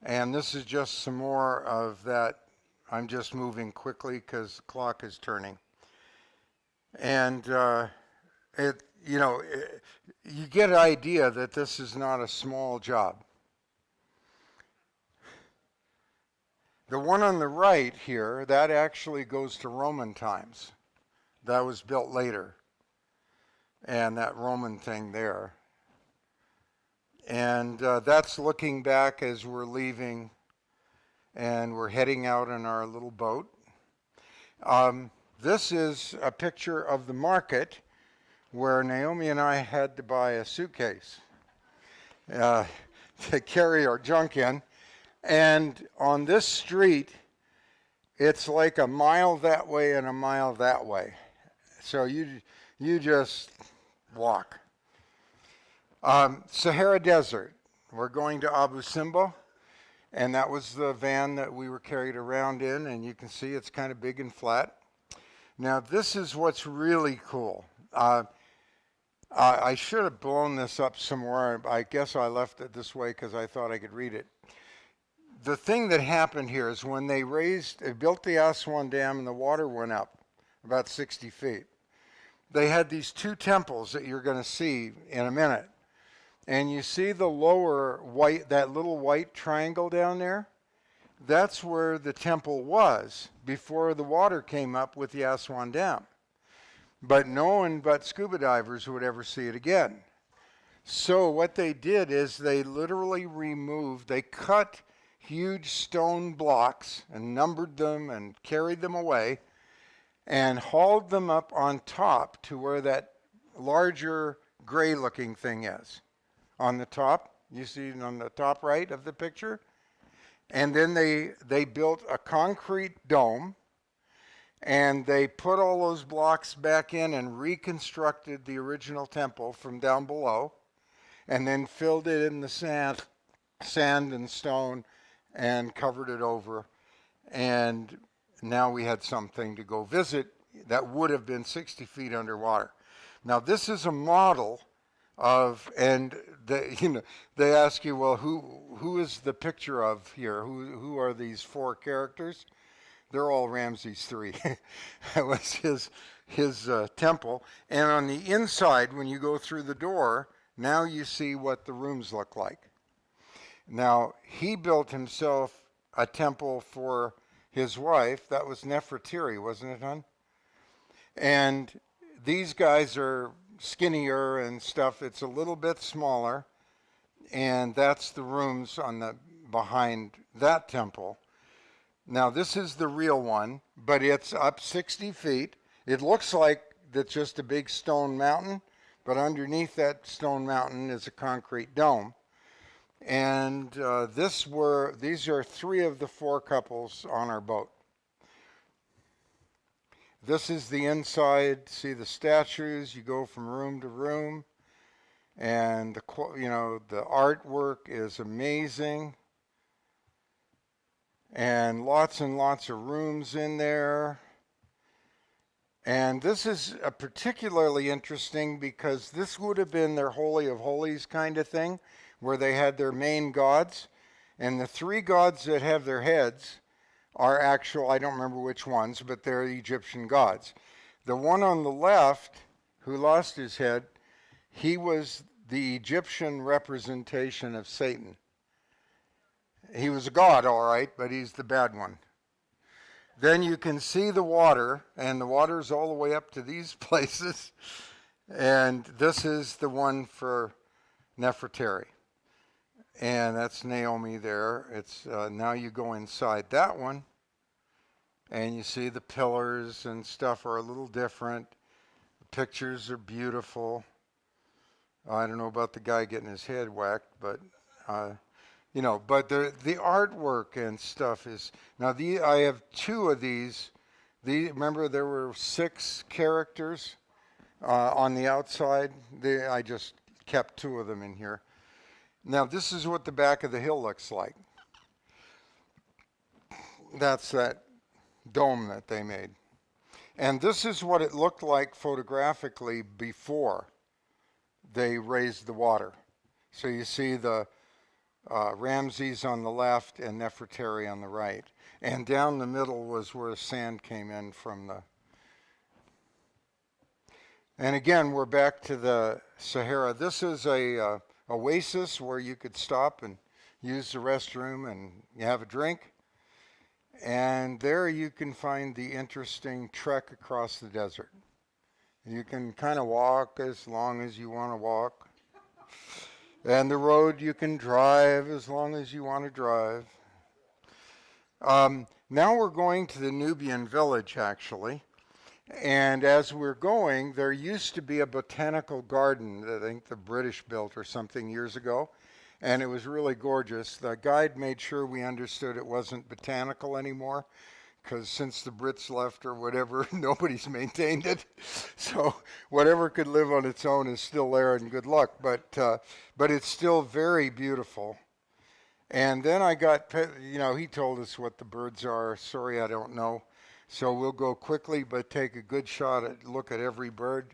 And this is just some more of that. I'm just moving quickly because the clock is turning. And you get an idea that this is not a small job. The one on the right here, that actually goes to Roman times. That was built later. And that Roman thing there. And that's looking back as we're leaving and we're heading out in our little boat. This is a picture of the market where Naomi and I had to buy a suitcase to carry our junk in. And on this street, it's like a mile that way and a mile that way. So you just walk. Sahara Desert. We're going to Abu Simbel, and that was the van that we were carried around in, and you can see it's kind of big and flat. Now this is what's really cool. I should have blown this up some more. I guess I left it this way because I thought I could read it. The thing that happened here is when they built the Aswan Dam and the water went up about 60 feet. They had these two temples that you're going to see in a minute. And you see the lower white, that little white triangle down there? That's where the temple was before the water came up with the Aswan Dam. But no one but scuba divers would ever see it again. So what they did is they literally they cut huge stone blocks and numbered them and carried them away and hauled them up on top to where that larger gray looking thing is. On the top, you see it on the top right of the picture. And then they built a concrete dome and they put all those blocks back in and reconstructed the original temple from down below and then filled it in the sand and stone and covered it over. And now we had something to go visit that would have been 60 feet underwater. Now this is a model of, and they ask you, well, who is the picture of here? Who are these four characters? They're all Ramses III. That was his temple. And on the inside, when you go through the door, now you see what the rooms look like. Now, he built himself a temple for his wife. That was Nefertiti, wasn't it, hon? And these guys are skinnier and stuff. It's a little bit smaller. And that's the rooms on the behind that temple. Now, this is the real one, but it's up 60 feet. It looks like it's just a big stone mountain, but underneath that stone mountain is a concrete dome. And these are three of the four couples on our boat. This is the inside. See the statues. You go from room to room, and the artwork is amazing. And lots of rooms in there. And this is particularly interesting because this would have been their Holy of Holies kind of thing, where they had their main gods. And the three gods that have their heads are actual, I don't remember which ones, but they're Egyptian gods. The one on the left, who lost his head, he was the Egyptian representation of Satan. He was a god, all right, but he's the bad one. Then you can see the water, and the water's all the way up to these places. And this is the one for Nefertari. And that's Naomi there. It's now you go inside that one, and you see the pillars and stuff are a little different. The pictures are beautiful. I don't know about the guy getting his head whacked, but but the artwork and stuff is now. I have two of these. Remember there were 6 characters on the outside. I just kept 2 of them in here. Now this is what the back of the hill looks like. That's that dome that they made. And this is what it looked like photographically before they raised the water. So you see the Ramses on the left and Nefertari on the right. And down the middle was where the sand came in from the... And again, we're back to the Sahara. This is a oasis where you could stop and use the restroom and you have a drink. And there you can find the interesting trek across the desert. You can kind of walk as long as you want to walk. And the road you can drive as long as you want to drive. Now we're going to the Nubian village, actually. And as we're going, there used to be a botanical garden that I think the British built or something years ago. And it was really gorgeous. The guide made sure we understood it wasn't botanical anymore, because since the Brits left or whatever, nobody's maintained it. So whatever could live on its own is still there, and good luck. But it's still very beautiful. And then I got, he told us what the birds are. Sorry, I don't know. So we'll go quickly, but take a good look at every bird.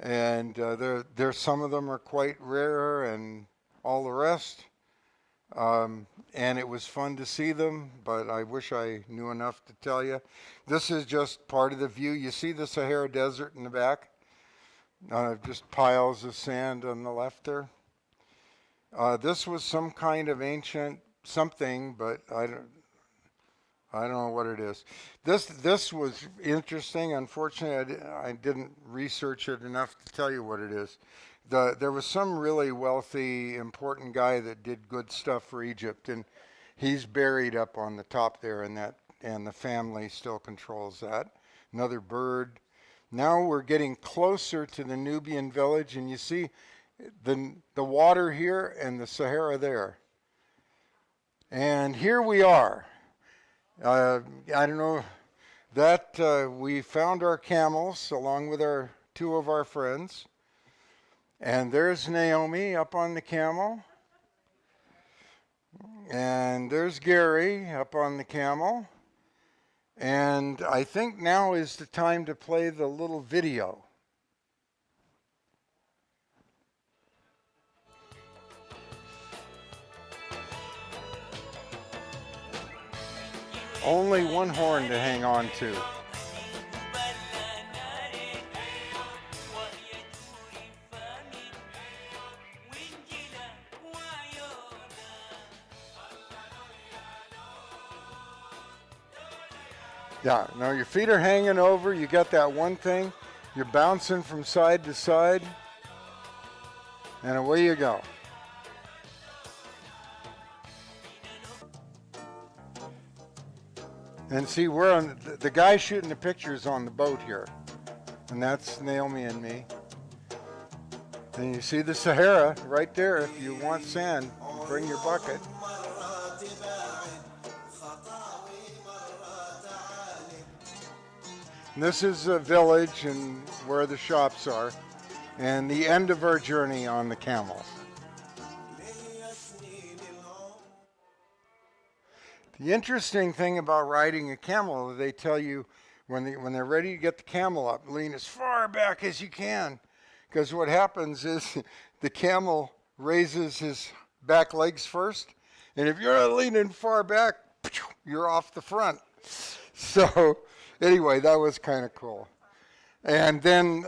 And there's some of them are quite rare, and all the rest. And it was fun to see them, but I wish I knew enough to tell you. This is just part of the view. You see the Sahara Desert in the back? Just piles of sand on the left there. This was some kind of ancient something, but I don't know what it is. This was interesting. Unfortunately, I didn't research it enough to tell you what it is. There was some really wealthy, important guy that did good stuff for Egypt, and he's buried up on the top there, and the family still controls that. Another bird. Now we're getting closer to the Nubian village, and you see the water here and the Sahara there. And here we are. I don't know that we found our camels along with 2 of our friends. And there's Naomi up on the camel. And there's Gary up on the camel. And I think now is the time to play the little video. Only one horn to hang on to. Yeah, now your feet are hanging over, you got that one thing, you're bouncing from side to side, and away you go. And see, we're on, the guy shooting the pictures on the boat here, and that's Naomi and me. And you see the Sahara right there. If you want sand, bring your bucket. And this is a village and where the shops are, and the end of our journey on the camels. The interesting thing about riding a camel, they tell you when they're ready to get the camel up, lean as far back as you can, because what happens is the camel raises his back legs first. And if you're not leaning far back, you're off the front. So anyway, that was kind of cool. And then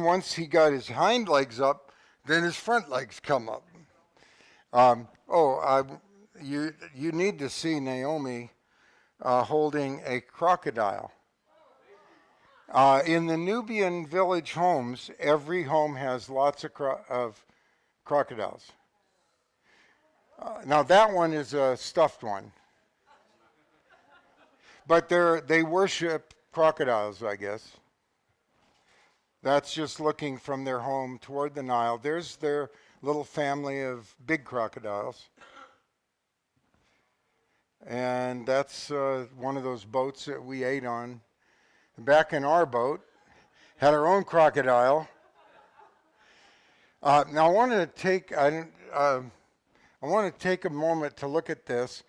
once he got his hind legs up, then his front legs come up. You need to see Naomi holding a crocodile. In the Nubian village homes, every home has lots of crocodiles. Now that one is a stuffed one. But they worship crocodiles, I guess. That's just looking from their home toward the Nile. There's their little family of big crocodiles. And that's one of those boats that we ate on. Back in our boat, had our own crocodile. Now I want to take a moment to look at this.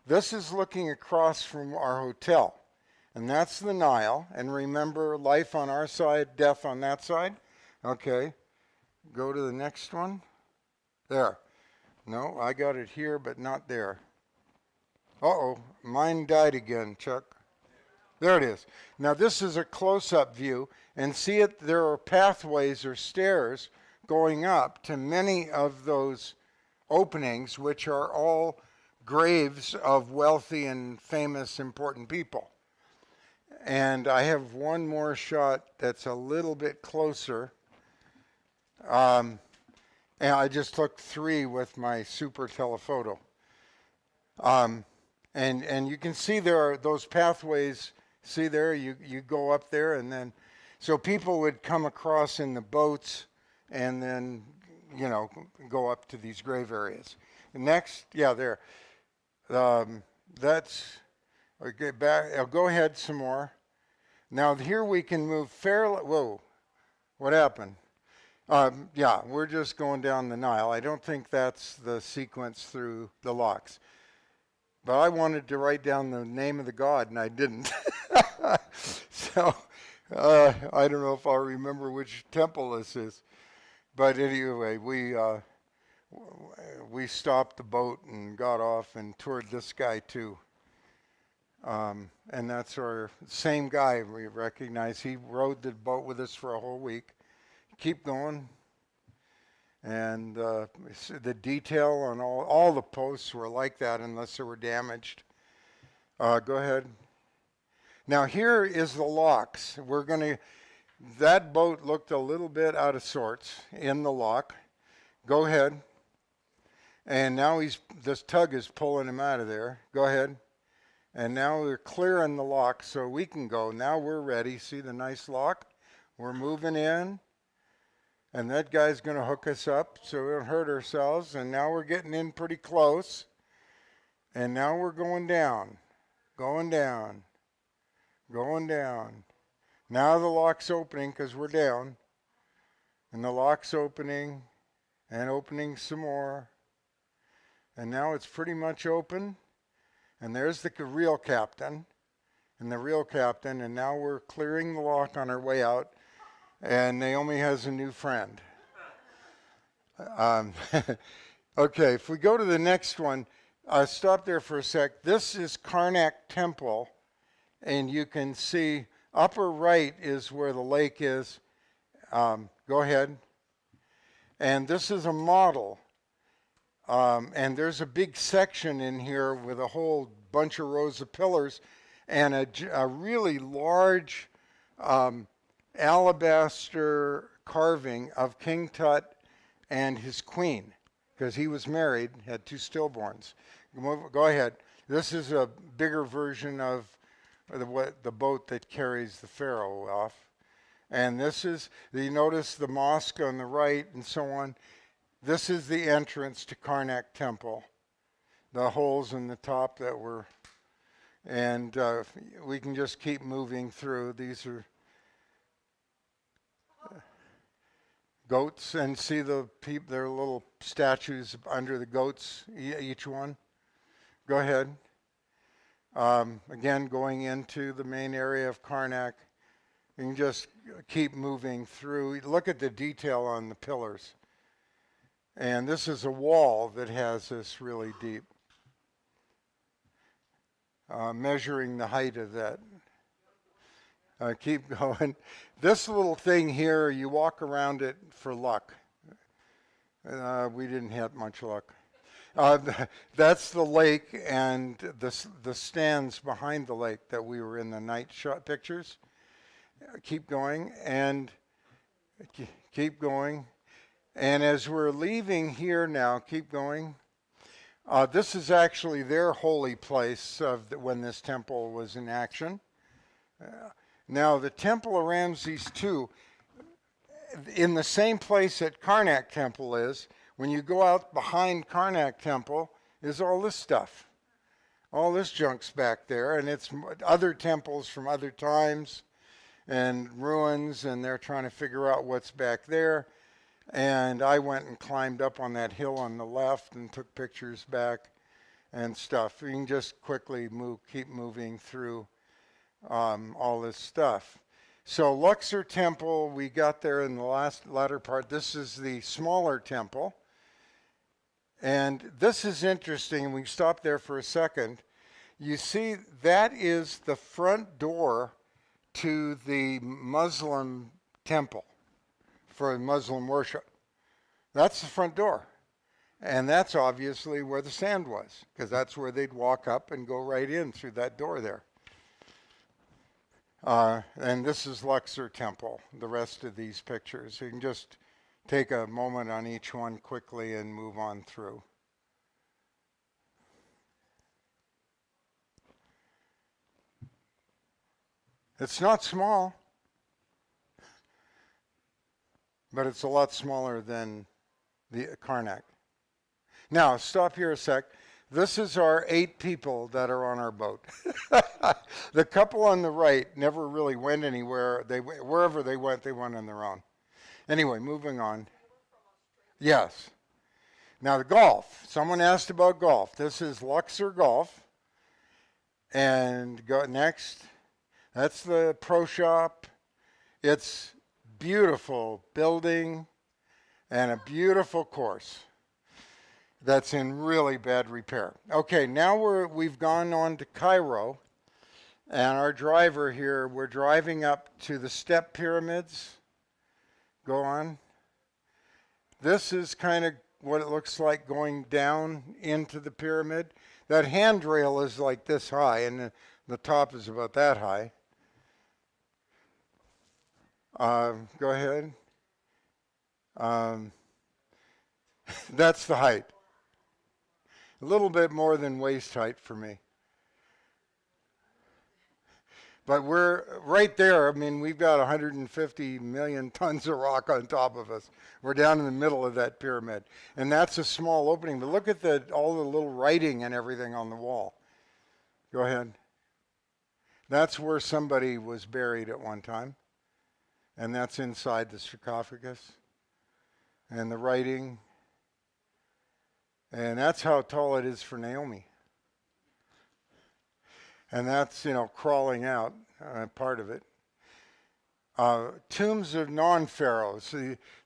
This is looking across from our hotel. And that's the Nile. And remember, life on our side, death on that side. Okay. Go to the next one. There. No, I got it here, but not there. Uh-oh, mine died again, Chuck. There it is. Now this is a close-up view, and see it, there are pathways or stairs going up to many of those openings, which are all graves of wealthy and famous important people. And I have one more shot that's a little bit closer. And I just took 3 with my super telephoto. And you can see there are those pathways. See there, you go up there, and then, so people would come across in the boats and then, go up to these grave areas. Next, yeah, there. That's, okay, back, I'll go ahead some more. Now here we can move fairly, whoa, what happened? Yeah, we're just going down the Nile. I don't think that's the sequence through the locks. But I wanted to write down the name of the god, and I didn't. So I don't know if I'll remember which temple this is. But anyway, we stopped the boat and got off and toured this guy too. And that's our same guy we recognize. He rode the boat with us for a whole week. Keep going. And the detail on all the posts were like that unless they were damaged. Go ahead. Now here is the locks. That boat looked a little bit out of sorts in the lock. Go ahead. And now this tug is pulling him out of there. Go ahead. And now we're clearing the lock so we can go. Now we're ready. See the nice lock? We're moving in. And that guy's going to hook us up so we don't hurt ourselves. And now we're getting in pretty close. And now we're going down, going down, going down. Now the lock's opening because we're down. And the lock's opening and opening some more. And now it's pretty much open. And there's the real captain and the real captain. And now we're clearing the lock on our way out. And Naomi has a new friend. Okay, if we go to the next one, stop there for a sec. This is Karnak Temple, and you can see upper right is where the lake is. Go ahead. And this is a model. And there's a big section in here with a whole bunch of rows of pillars and a really large alabaster carving of King Tut and his queen, because he was married, had 2 stillborns. Go ahead. This is a bigger version of the boat that carries the pharaoh off. And this is, you notice the mosque on the right and so on. This is the entrance to Karnak Temple. The holes in the top that were, and we can just keep moving through. These are goats, and see their little statues under the goats, each one. Go ahead. Again, going into the main area of Karnak. You can just keep moving through. Look at the detail on the pillars. And this is a wall that has this really deep, measuring the height of that. Keep going. This little thing here, you walk around it for luck. We didn't have much luck. That's the lake and the stands behind the lake that we were in the night shot pictures. Keep going and keep going. And as we're leaving here now, keep going. This is actually their holy place when this temple was in action. Now, the Temple of Ramses II, in the same place that Karnak Temple is, when you go out behind Karnak Temple, is all this stuff. All this junk's back there, and it's other temples from other times and ruins, and they're trying to figure out what's back there. And I went and climbed up on that hill on the left and took pictures back and stuff. You can just quickly keep moving through all this stuff. So Luxor Temple, we got there in the latter part. This is the smaller temple. And this is interesting. We stopped there for a second. You see, that is the front door to the Muslim temple for Muslim worship. That's the front door. And that's obviously where the sand was, because that's where they'd walk up and go right in through that door there. And this is Luxor Temple, the rest of these pictures. You can just take a moment on each one quickly and move on through. It's not small, but it's a lot smaller than the Karnak. Now, stop here a sec. This is our 8 people that are on our boat. The couple on the right never really went anywhere. Wherever they went on their own. Anyway, moving on. Yes. Now the golf. Someone asked about golf. This is Luxor Golf. And go next. That's the pro shop. It's beautiful building and a beautiful course that's in really bad repair. Okay, now we've gone on to Cairo, and our driver here, we're driving up to the step pyramids. Go on. This is kind of what it looks like going down into the pyramid. That handrail is like this high, and the top is about that high. Go ahead. That's the height. A little bit more than waist height for me. But we're right there. I mean, we've got 150 million tons of rock on top of us. We're down in the middle of that pyramid. And that's a small opening. But look at all the little writing and everything on the wall. Go ahead. That's where somebody was buried at one time. And that's inside the sarcophagus. And the writing. And that's how tall it is for Naomi. And that's, crawling out, part of it. Tombs of non-pharaohs.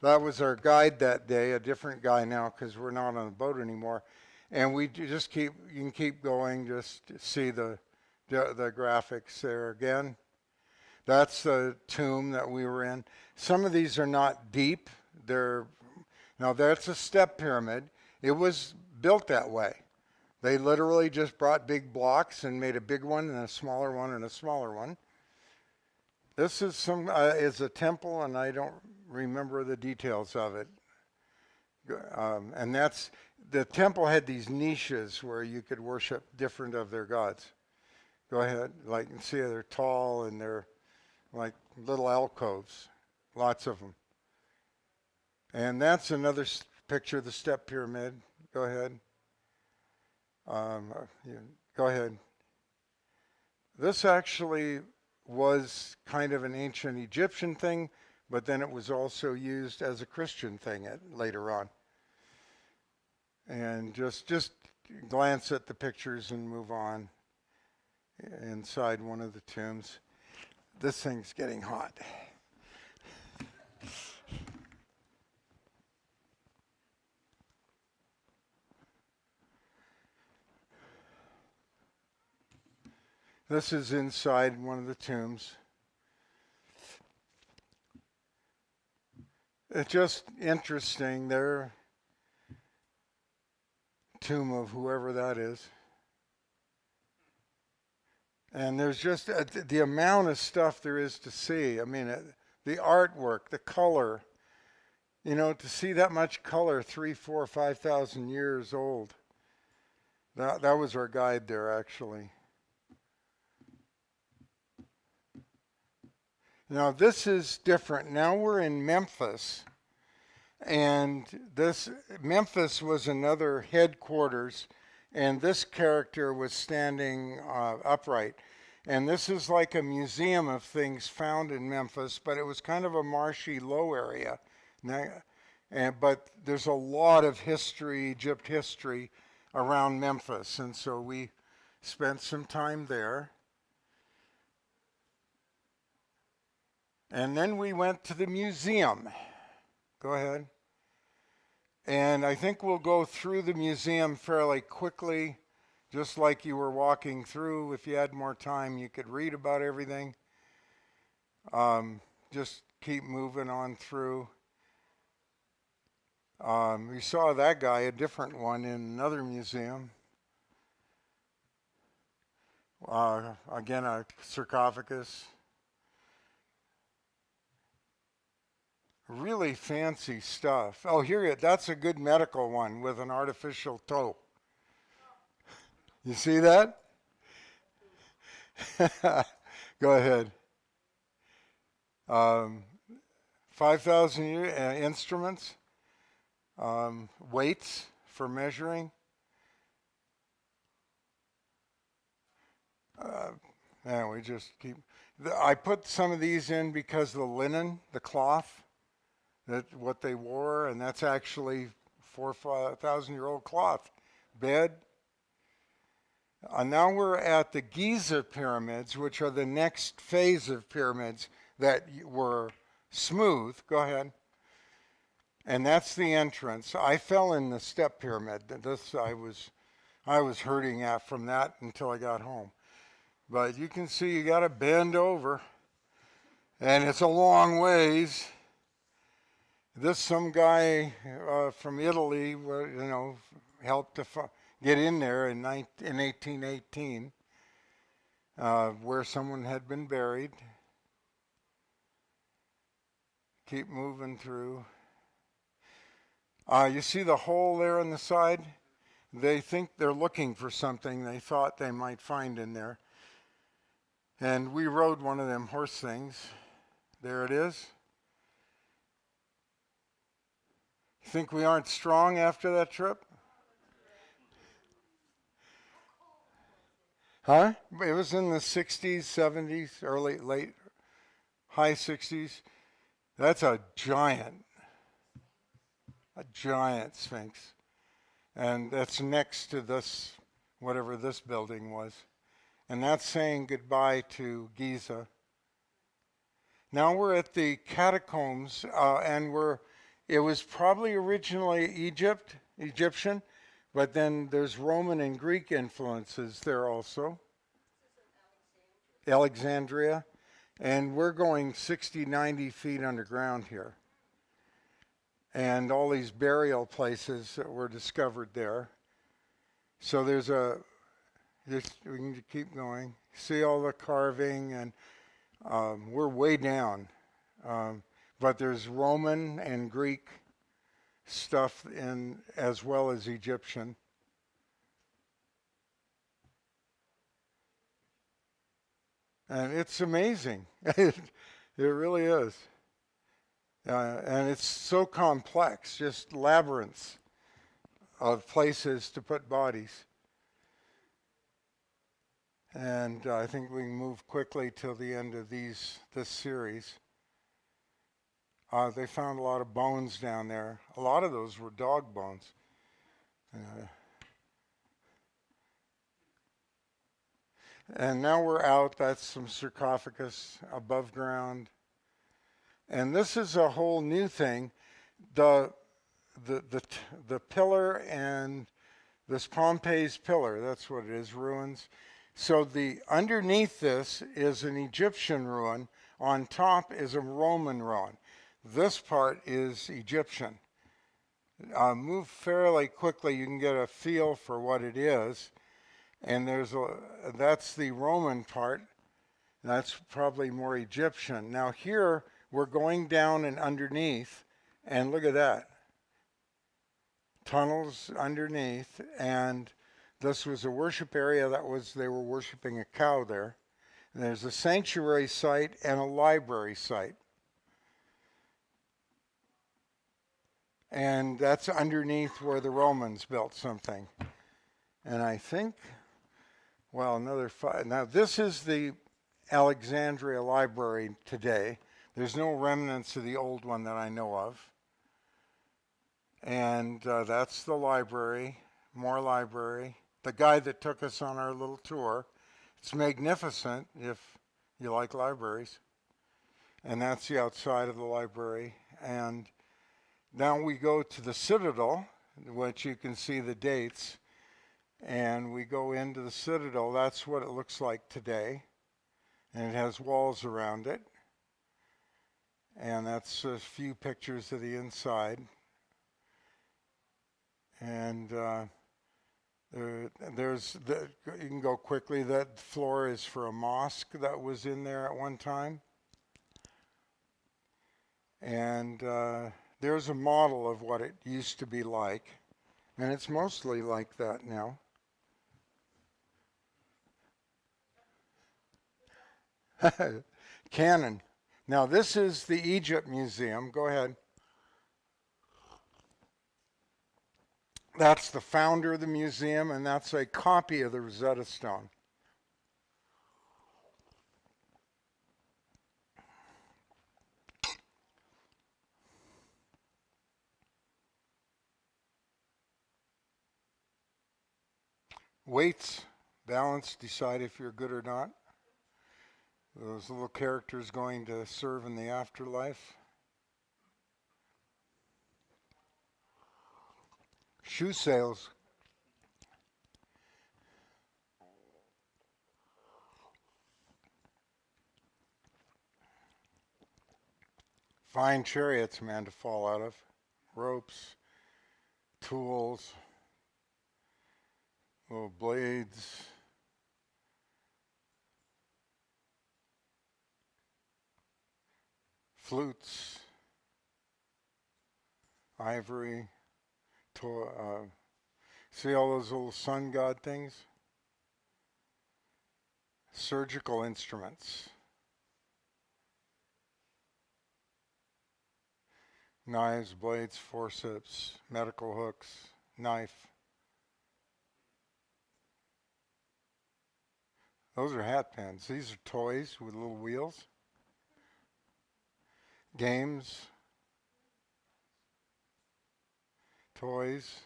That was our guide that day, a different guy now because we're not on the boat anymore. And you can keep going, just see the graphics there again. That's the tomb that we were in. Some of these are not deep. Now that's a step pyramid. It was built that way. They literally just brought big blocks and made a big one and a smaller one and a smaller one. This is is a temple, and I don't remember the details of it. And the temple had these niches where you could worship different of their gods. Go ahead. Like you can see, they're tall and they're like little alcoves, lots of them. And that's another picture of the step pyramid. Go ahead. Go ahead. This actually was kind of an ancient Egyptian thing, but then it was also used as a Christian thing later on. And just glance at the pictures and move on. Inside one of the tombs. This thing's getting hot. This is inside one of the tombs. It's just interesting. Their tomb of whoever that is. And there's just the amount of stuff there is to see. I mean, the artwork, the color. You know, to see that much color, 3, 4, 5,000 years old. That was our guide there, actually. Now, this is different. Now we're in Memphis. And Memphis was another headquarters. And this character was standing upright. And this is like a museum of things found in Memphis, but it was kind of a marshy, low area. But there's a lot of history, Egypt history, around Memphis. And so we spent some time there. And then we went to the museum. Go ahead. And I think we'll go through the museum fairly quickly, just like you were walking through. If you had more time, you could read about everything. Just keep moving on through. We saw that guy, a different one, in another museum. Again, a sarcophagus. Really fancy stuff. Oh, that's a good medical one with an artificial toe. You see that? Go ahead. 5,000 instruments, weights for measuring. And we just keep. I put some of these in because the linen, the cloth, what they wore, and that's actually 4,000-year-old cloth. Bed. Now we're at the Giza pyramids, which are the next phase of pyramids that were smooth. Go ahead. And that's the entrance. I fell in the step pyramid. I was hurting from that until I got home. But you can see you got to bend over, and it's a long ways. Some guy from Italy, helped to get in there in 1818, where someone had been buried. Keep moving through. You see the hole there on the side? They think they're looking for something they thought they might find in there. And we rode one of them horse things. There it is. Think we aren't strong after that trip? Huh? It was in the 60s, 70s, high 60s. That's a giant Sphinx. And that's next to this, whatever this building was. And that's saying goodbye to Giza. Now we're at the catacombs, and it was probably originally Egyptian, but then there's Roman and Greek influences there also. Alexandria. And we're going 60, 90 feet underground here. And all these burial places that were discovered there. So we can keep going. See all the carving, and we're way down. But there's Roman and Greek stuff in as well as Egyptian. And it's amazing. It really is. And it's so complex, just labyrinths of places to put bodies. And I think we can move quickly till the end of this series. They found a lot of bones down there. A lot of those were dog bones. And now we're out. That's some sarcophagus above ground. And this is a whole new thing. The pillar and this Pompeii's pillar, that's what it is, ruins. So the underneath this is an Egyptian ruin. On top is a Roman ruin. This part is Egyptian. Move fairly quickly, you can get a feel for what it is. And that's the Roman part. That's probably more Egyptian. Now here we're going down and underneath, and look at that. Tunnels underneath, and this was a worship area. They were worshiping a cow there. And there's a sanctuary site and a library site. And that's underneath where the Romans built something. And I think, well, another five. Now this is the Alexandria Library today. There's no remnants of the old one that I know of. And that's the library, more library. The guy that took us on our little tour. It's magnificent if you like libraries. And that's the outside of the library. And now we go to the Citadel, which you can see the dates. And we go into the Citadel. That's what it looks like today. And it has walls around it. And that's a few pictures of the inside. And you can go quickly. That floor is for a mosque that was in there at one time. And there's a model of what it used to be like. And it's mostly like that now. Cannon. Now this is the Egypt Museum. Go ahead. That's the founder of the museum, and that's a copy of the Rosetta Stone. Weights, balance, decide if you're good or not. Those little characters going to serve in the afterlife. Shoe sales. Fine chariots, man, to fall out of. Ropes, tools, little blades. Flutes, ivory, see all those little sun god things? Surgical instruments. Knives, blades, forceps, medical hooks, knife. Those are hat pins. These are toys with little wheels. Games, toys,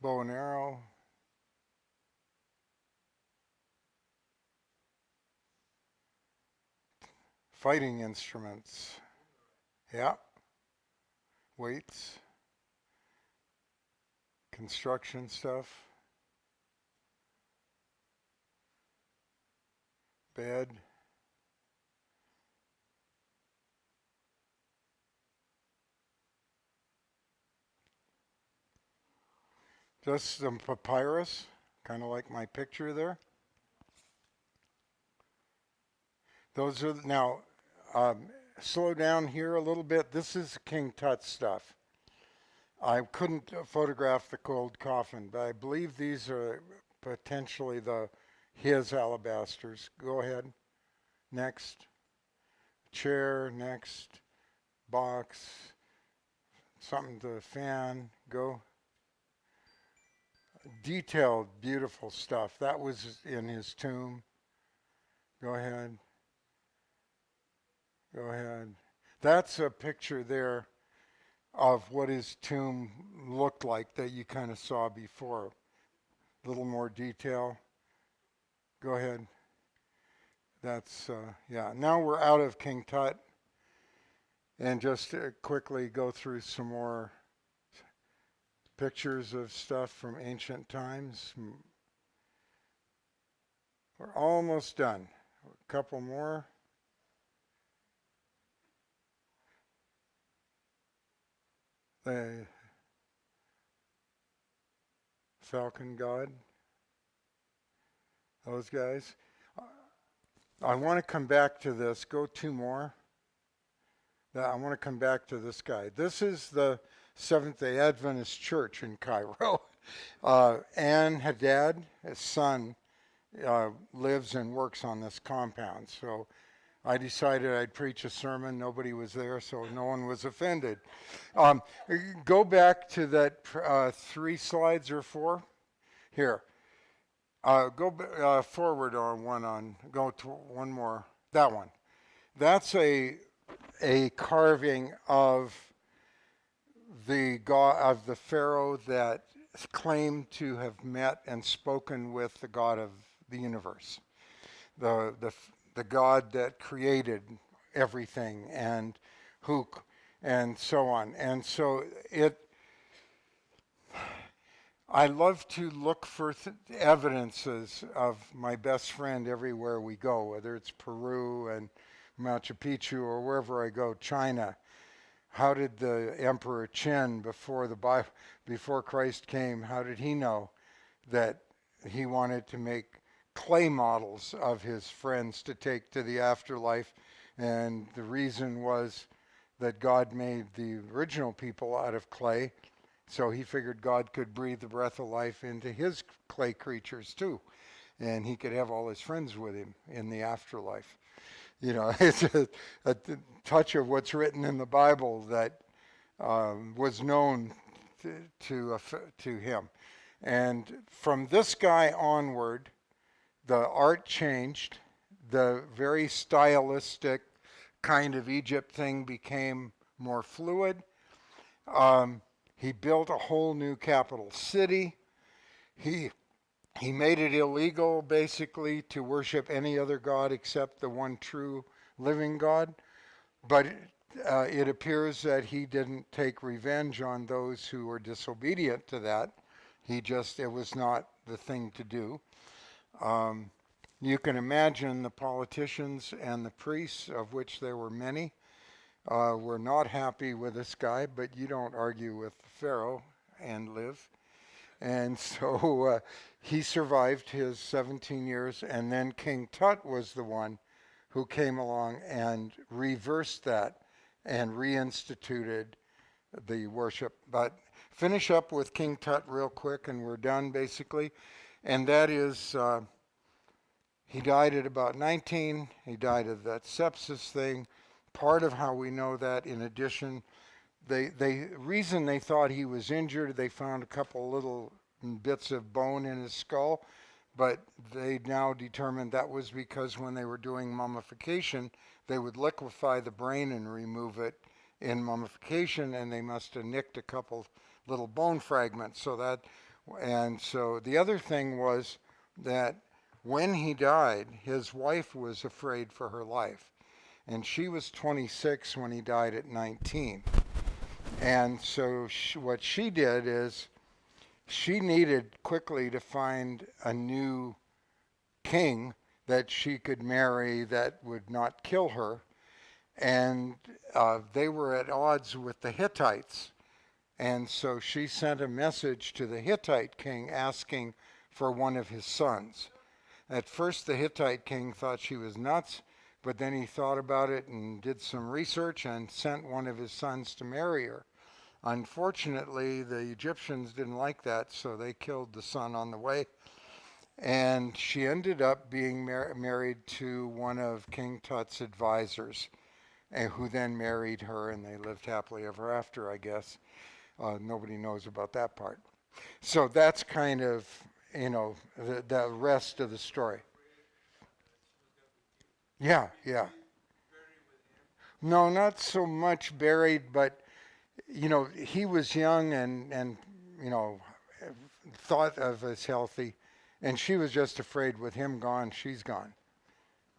bow and arrow, fighting instruments, yeah, weights, construction stuff, bed. Just some papyrus, kind of like my picture there. Those are, now, slow down here a little bit. This is King Tut stuff. I couldn't photograph the cold coffin, but I believe these are potentially his alabasters. Go ahead. Next. Chair, next. Box. Something to fan. Go. Detailed, beautiful stuff. That was in his tomb. Go ahead. Go ahead. That's a picture there of what his tomb looked like that you kind of saw before. A little more detail. Go ahead. That's, yeah. Now we're out of King Tut. And just quickly go through some more pictures of stuff from ancient times. We're almost done. A couple more. The Falcon God. Those guys. I want to come back to this. Go two more. I want to come back to this guy. This is the Seventh-day Adventist Church in Cairo. Ann Haddad, his son, lives and works on this compound. So I decided I'd preach a sermon. Nobody was there, so no one was offended. Go back to that 3 slides or 4. Here. Go forward on one. Go to one more. That one. That's a carving of the god of the Pharaoh that claimed to have met and spoken with the God of the universe, the God that created everything and so on. And so I love to look for evidences of my best friend everywhere we go, whether it's Peru and Machu Picchu or wherever I go, China. How did the Emperor Qin, before Christ came, how did he know that he wanted to make clay models of his friends to take to the afterlife? And the reason was that God made the original people out of clay, so he figured God could breathe the breath of life into his clay creatures too, and he could have all his friends with him in the afterlife. You know, it's a touch of what's written in the Bible that was known to him. And from this guy onward, the art changed. The very stylistic kind of Egypt thing became more fluid. He built a whole new capital city. He made it illegal, basically, to worship any other god except the one true living God. But it appears that he didn't take revenge on those who were disobedient to that. It was not the thing to do. You can imagine the politicians and the priests, of which there were many, were not happy with this guy, but you don't argue with Pharaoh and live. And so he survived his 17 years, and then King Tut was the one who came along and reversed that and reinstituted the worship. But finish up with King Tut real quick, and we're done basically. And that is, he died at about 19. He died of that sepsis thing. Part of how we know that, in addition, reason they thought he was injured, they found a couple little bits of bone in his skull, but they now determined that was because when they were doing mummification, they would liquefy the brain and remove it in mummification, and they must have nicked a couple little bone fragments. So the other thing was that when he died, his wife was afraid for her life, and she was 26 when he died at 19. And so what she did is she needed quickly to find a new king that she could marry that would not kill her. And they were at odds with the Hittites. And so she sent a message to the Hittite king asking for one of his sons. At first, the Hittite king thought she was nuts, but then he thought about it and did some research and sent one of his sons to marry her. Unfortunately, the Egyptians didn't like that, so they killed the son on the way. And she ended up being married to one of King Tut's advisors, who then married her, and they lived happily ever after, I guess. Nobody knows about that part. So that's kind of, the rest of the story. Yeah. No, not so much buried, but he was young and thought of as healthy, and she was just afraid with him gone, she's gone.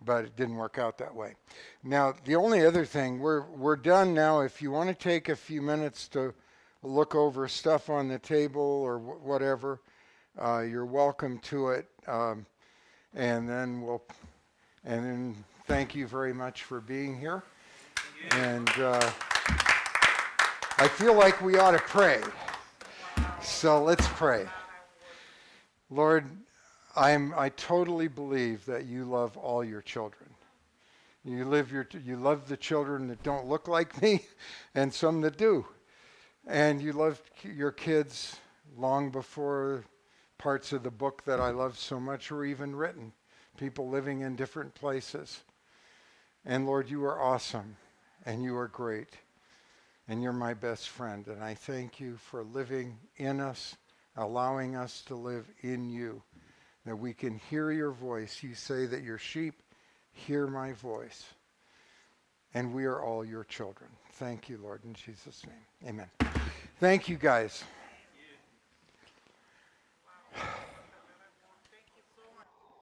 But it didn't work out that way. Now, the only other thing, we're done now. If you want to take a few minutes to look over stuff on the table or whatever, you're welcome to it. And then thank you very much for being here. And I feel like we ought to pray. So let's pray. Lord, I totally believe that you love all your children. You love the children that don't look like me and some that do. And you love your kids long before parts of the book that I love so much were even written. People living in different places. And Lord, you are awesome and you are great. And you're my best friend. And I thank you for living in us, allowing us to live in you, that we can hear your voice. You say that your sheep hear my voice. And we are all your children. Thank you, Lord, in Jesus' name. Amen. Thank you, guys.